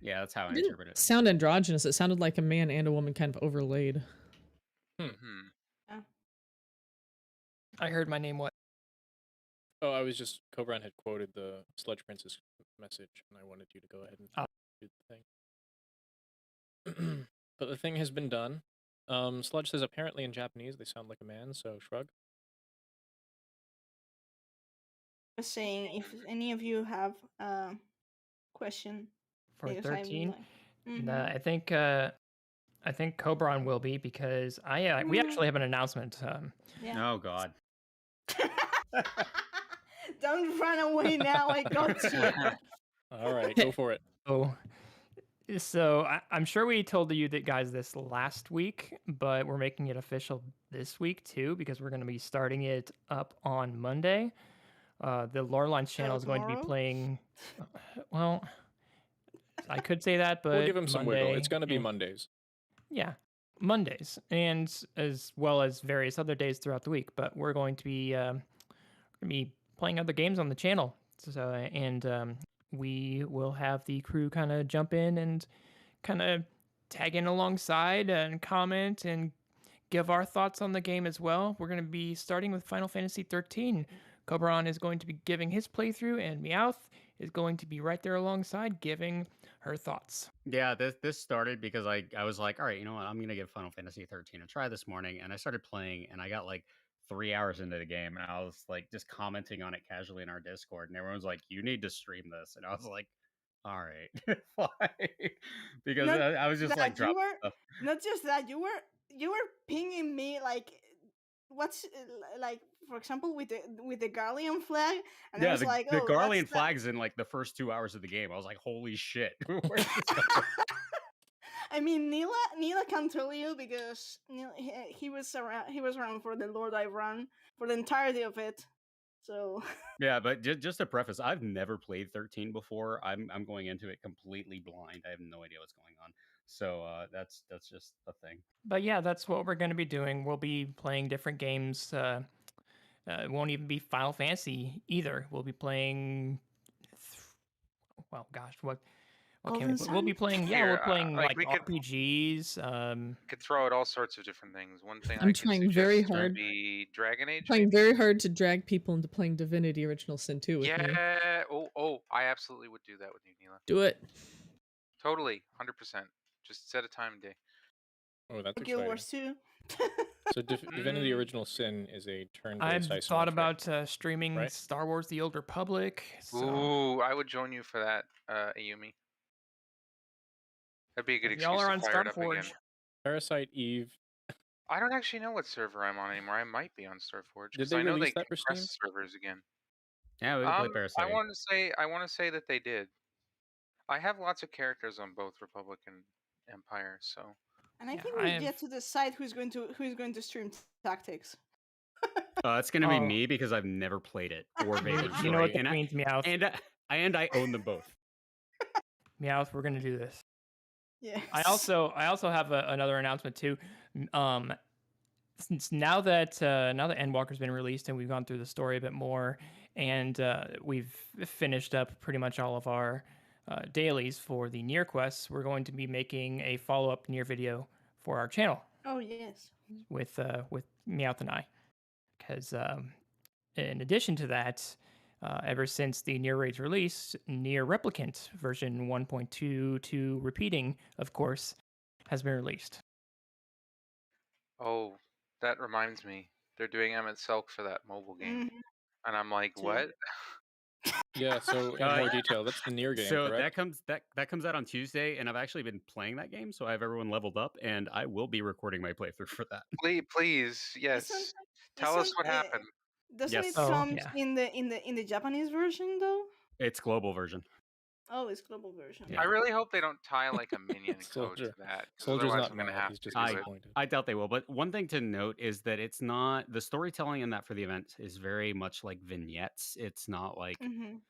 Speaker 2: That's how I interpret it.
Speaker 5: Sound androgynous. It sounded like a man and a woman kind of overlaid.
Speaker 6: Yeah.
Speaker 3: I heard my name. What?
Speaker 1: Oh, I was just Cobran had quoted the Sludge Prince's message, and I wanted you to go ahead and do the thing. But the thing has been done. Sludge says apparently in Japanese they sound like a man, so shrug.
Speaker 6: Just saying, if any of you have a question
Speaker 3: for 13, I think Cobran will be because we actually have an announcement.
Speaker 2: Yeah. Oh God.
Speaker 6: Don't run away now, I got you.
Speaker 1: All right, go for it.
Speaker 3: So I'm sure we told you guys this last week, but we're making it official this week too because we're going to be starting it up on Monday. The Lorelines channel is going to be playing. Well, I could say that, but
Speaker 1: we'll give him some wiggle. It's going to be Mondays.
Speaker 3: Yeah, Mondays, and as well as various other days throughout the week. But we're going to be playing other games on the channel. So we will have the crew kind of jump in and kind of tag in alongside and comment and give our thoughts on the game as well. We're going to be starting with Final Fantasy 13. Cobran is going to be giving his playthrough, and Meowth is going to be right there alongside giving her thoughts.
Speaker 2: Yeah, this started because I was like, all right, you know what? I'm going to give Final Fantasy 13 a try this morning. And I started playing, and I got like 3 hours into the game, and I was like just commenting on it casually in our Discord, and everyone's like, you need to stream this. And I was like, all right, fine. Because I was just like,
Speaker 6: not just that, you were pinging me like, what's like, for example, with the Garlean flag, and I was like,
Speaker 2: the Garlean flag's in like the first 2 hours of the game. I was like, holy shit. Where's this
Speaker 6: I mean, Neela can tell you because he was around for the Lord I Run for the entirety of it. So
Speaker 2: yeah, but just to preface, I've never played 13 before. I'm going into it completely blind. I have no idea what's going on. So that's just a thing.
Speaker 3: But yeah, that's what we're going to be doing. We'll be playing different games. It won't even be Final Fantasy either. We'll be playing. Well, gosh, what can we'll be playing? Yeah, we're playing like RPGs.
Speaker 4: Could throw out all sorts of different things. One thing
Speaker 5: I'm trying very hard.
Speaker 4: Be Dragon Age.
Speaker 5: Trying very hard to drag people into playing Divinity Original Sin 2 with me.
Speaker 4: Yeah. Oh, I absolutely would do that with you, Neela.
Speaker 5: Do it.
Speaker 4: Totally, 100%. Just set a time and day.
Speaker 1: Oh, that's
Speaker 6: Guild Wars 2.
Speaker 1: So Divinity Original Sin is a turn-based isometric.
Speaker 3: I've thought about streaming Star Wars: The Old Republic. So.
Speaker 4: Ooh, I would join you for that, Ayumi. That'd be a good excuse
Speaker 3: Y'all are on
Speaker 4: to fire it up again.
Speaker 1: Parasite Eve.
Speaker 4: I don't actually know what server I'm on anymore. I might be on Starforge
Speaker 1: Did they
Speaker 4: I know
Speaker 1: release
Speaker 4: they
Speaker 1: that for Steam?
Speaker 4: servers again.
Speaker 2: Yeah, we can play Parasite.
Speaker 4: I want to say that they did. I have lots of characters on both Republic and Empire, so.
Speaker 6: And I
Speaker 3: Yeah,
Speaker 6: think
Speaker 3: I
Speaker 6: we've
Speaker 3: have-
Speaker 6: yet to decide who's going to stream tactics.
Speaker 2: It's gonna be
Speaker 3: Oh.
Speaker 2: me because I've never played it or Vagrant
Speaker 3: You know what
Speaker 2: Story,
Speaker 3: that means, Meowth?
Speaker 2: and I own them both.
Speaker 3: Meowth, we're gonna do this.
Speaker 6: Yes.
Speaker 3: I also have another announcement too. Since now that Endwalker's been released and we've gone through the story a bit more, and we've finished up pretty much all of our dailies for the Nier quests, we're going to be making a follow-up Nier video for our channel.
Speaker 6: Oh yes.
Speaker 3: With Meowth and I, because in addition to that, ever since the Nier Raid's release, Nier Replicant version 1.22 repeating, of course, has been released.
Speaker 4: Oh, that reminds me. They're doing Emmett Selk for that mobile game.
Speaker 6: Mhm.
Speaker 4: And I'm like,
Speaker 6: Too.
Speaker 4: what?
Speaker 1: Yeah, so in more detail, that's the Nier game,
Speaker 2: So
Speaker 1: correct?
Speaker 2: that comes out on Tuesday, and I've actually been playing that game, so I have everyone leveled up, and I will be recording my playthrough for that.
Speaker 4: Please, yes. Tell us what happened.
Speaker 6: Doesn't
Speaker 2: Yes.
Speaker 6: it
Speaker 3: Oh,
Speaker 6: come
Speaker 3: yeah.
Speaker 6: in the Japanese version though?
Speaker 2: It's global version.
Speaker 6: Oh, it's global version.
Speaker 2: Yeah.
Speaker 4: I really hope they don't tie like a minion code to
Speaker 1: Soldier.
Speaker 4: that. 'cause
Speaker 1: Soldier's
Speaker 4: otherwise
Speaker 1: not
Speaker 4: I'm gonna
Speaker 1: mad,
Speaker 4: have
Speaker 1: he's just
Speaker 4: to do it.
Speaker 1: disappointed.
Speaker 2: I doubt they will, but one thing to note is that it's not the storytelling in that for the event is very much like vignettes. It's not like
Speaker 6: Mhm.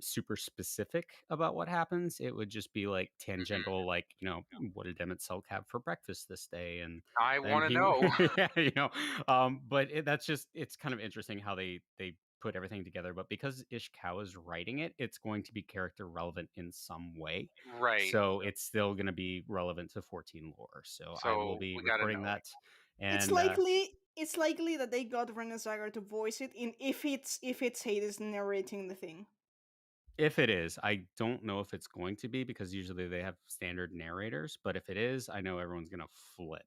Speaker 2: super specific about what happens. It would just be like tangential, like, you know, what did Emmett Selk have for breakfast this day? And
Speaker 4: I
Speaker 2: then
Speaker 4: want to
Speaker 2: he-
Speaker 4: know.
Speaker 2: yeah, you know, but that's just, it's kind of interesting how they put everything together. But because Ishikawa is writing it, it's going to be character relevant in some way.
Speaker 4: Right.
Speaker 2: So it's still going to be relevant to 14 lore. So I will
Speaker 4: So
Speaker 2: be
Speaker 4: we gotta
Speaker 2: recording
Speaker 4: know.
Speaker 2: that. And
Speaker 6: It's likely that they got René Zellweger to voice it in if it's Hades narrating the thing.
Speaker 2: if it is, I don't know if it's going to be because usually they have standard narrators, but if it is, I know everyone's going to flip.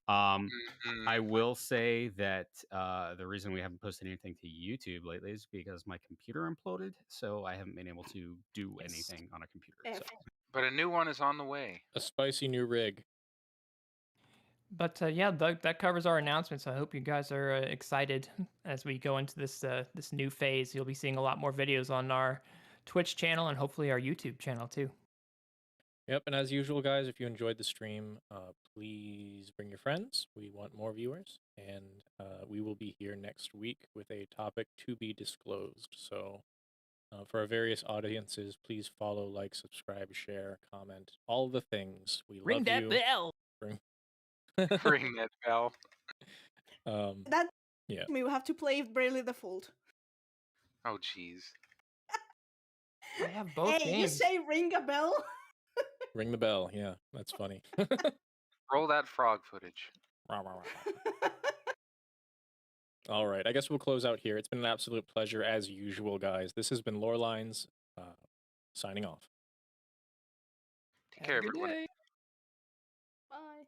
Speaker 2: I will say that the reason we haven't posted anything to YouTube lately is because my computer imploded, so I haven't been able to do anything on a computer. So.
Speaker 4: But a new one is on the way.
Speaker 1: A spicy new rig.
Speaker 3: But yeah, that covers our announcements. I hope you guys are excited as we go into this this new phase. You'll be seeing a lot more videos on our Twitch channel and hopefully our YouTube channel too.
Speaker 1: Yep, and as usual, guys, if you enjoyed the stream, please bring your friends. We want more viewers, and we will be here next week with a topic to be disclosed. So for our various audiences, please follow, like, subscribe, share, comment, all the things. We
Speaker 3: Ring
Speaker 1: love
Speaker 3: that
Speaker 1: you.
Speaker 3: bell.
Speaker 4: Ring that bell.
Speaker 6: That
Speaker 1: yeah.
Speaker 6: we will have to play Bravely Default.
Speaker 4: Oh jeez.
Speaker 3: I have both
Speaker 6: Hey,
Speaker 3: games.
Speaker 6: you say ring a bell?
Speaker 1: Ring the bell. Yeah, that's funny.
Speaker 4: Roll that frog footage.
Speaker 1: All right, I guess we'll close out here. It's been an absolute pleasure as usual, guys. This has been Lorelines, signing off.
Speaker 4: Take care, everyone.
Speaker 3: Day.
Speaker 6: Bye.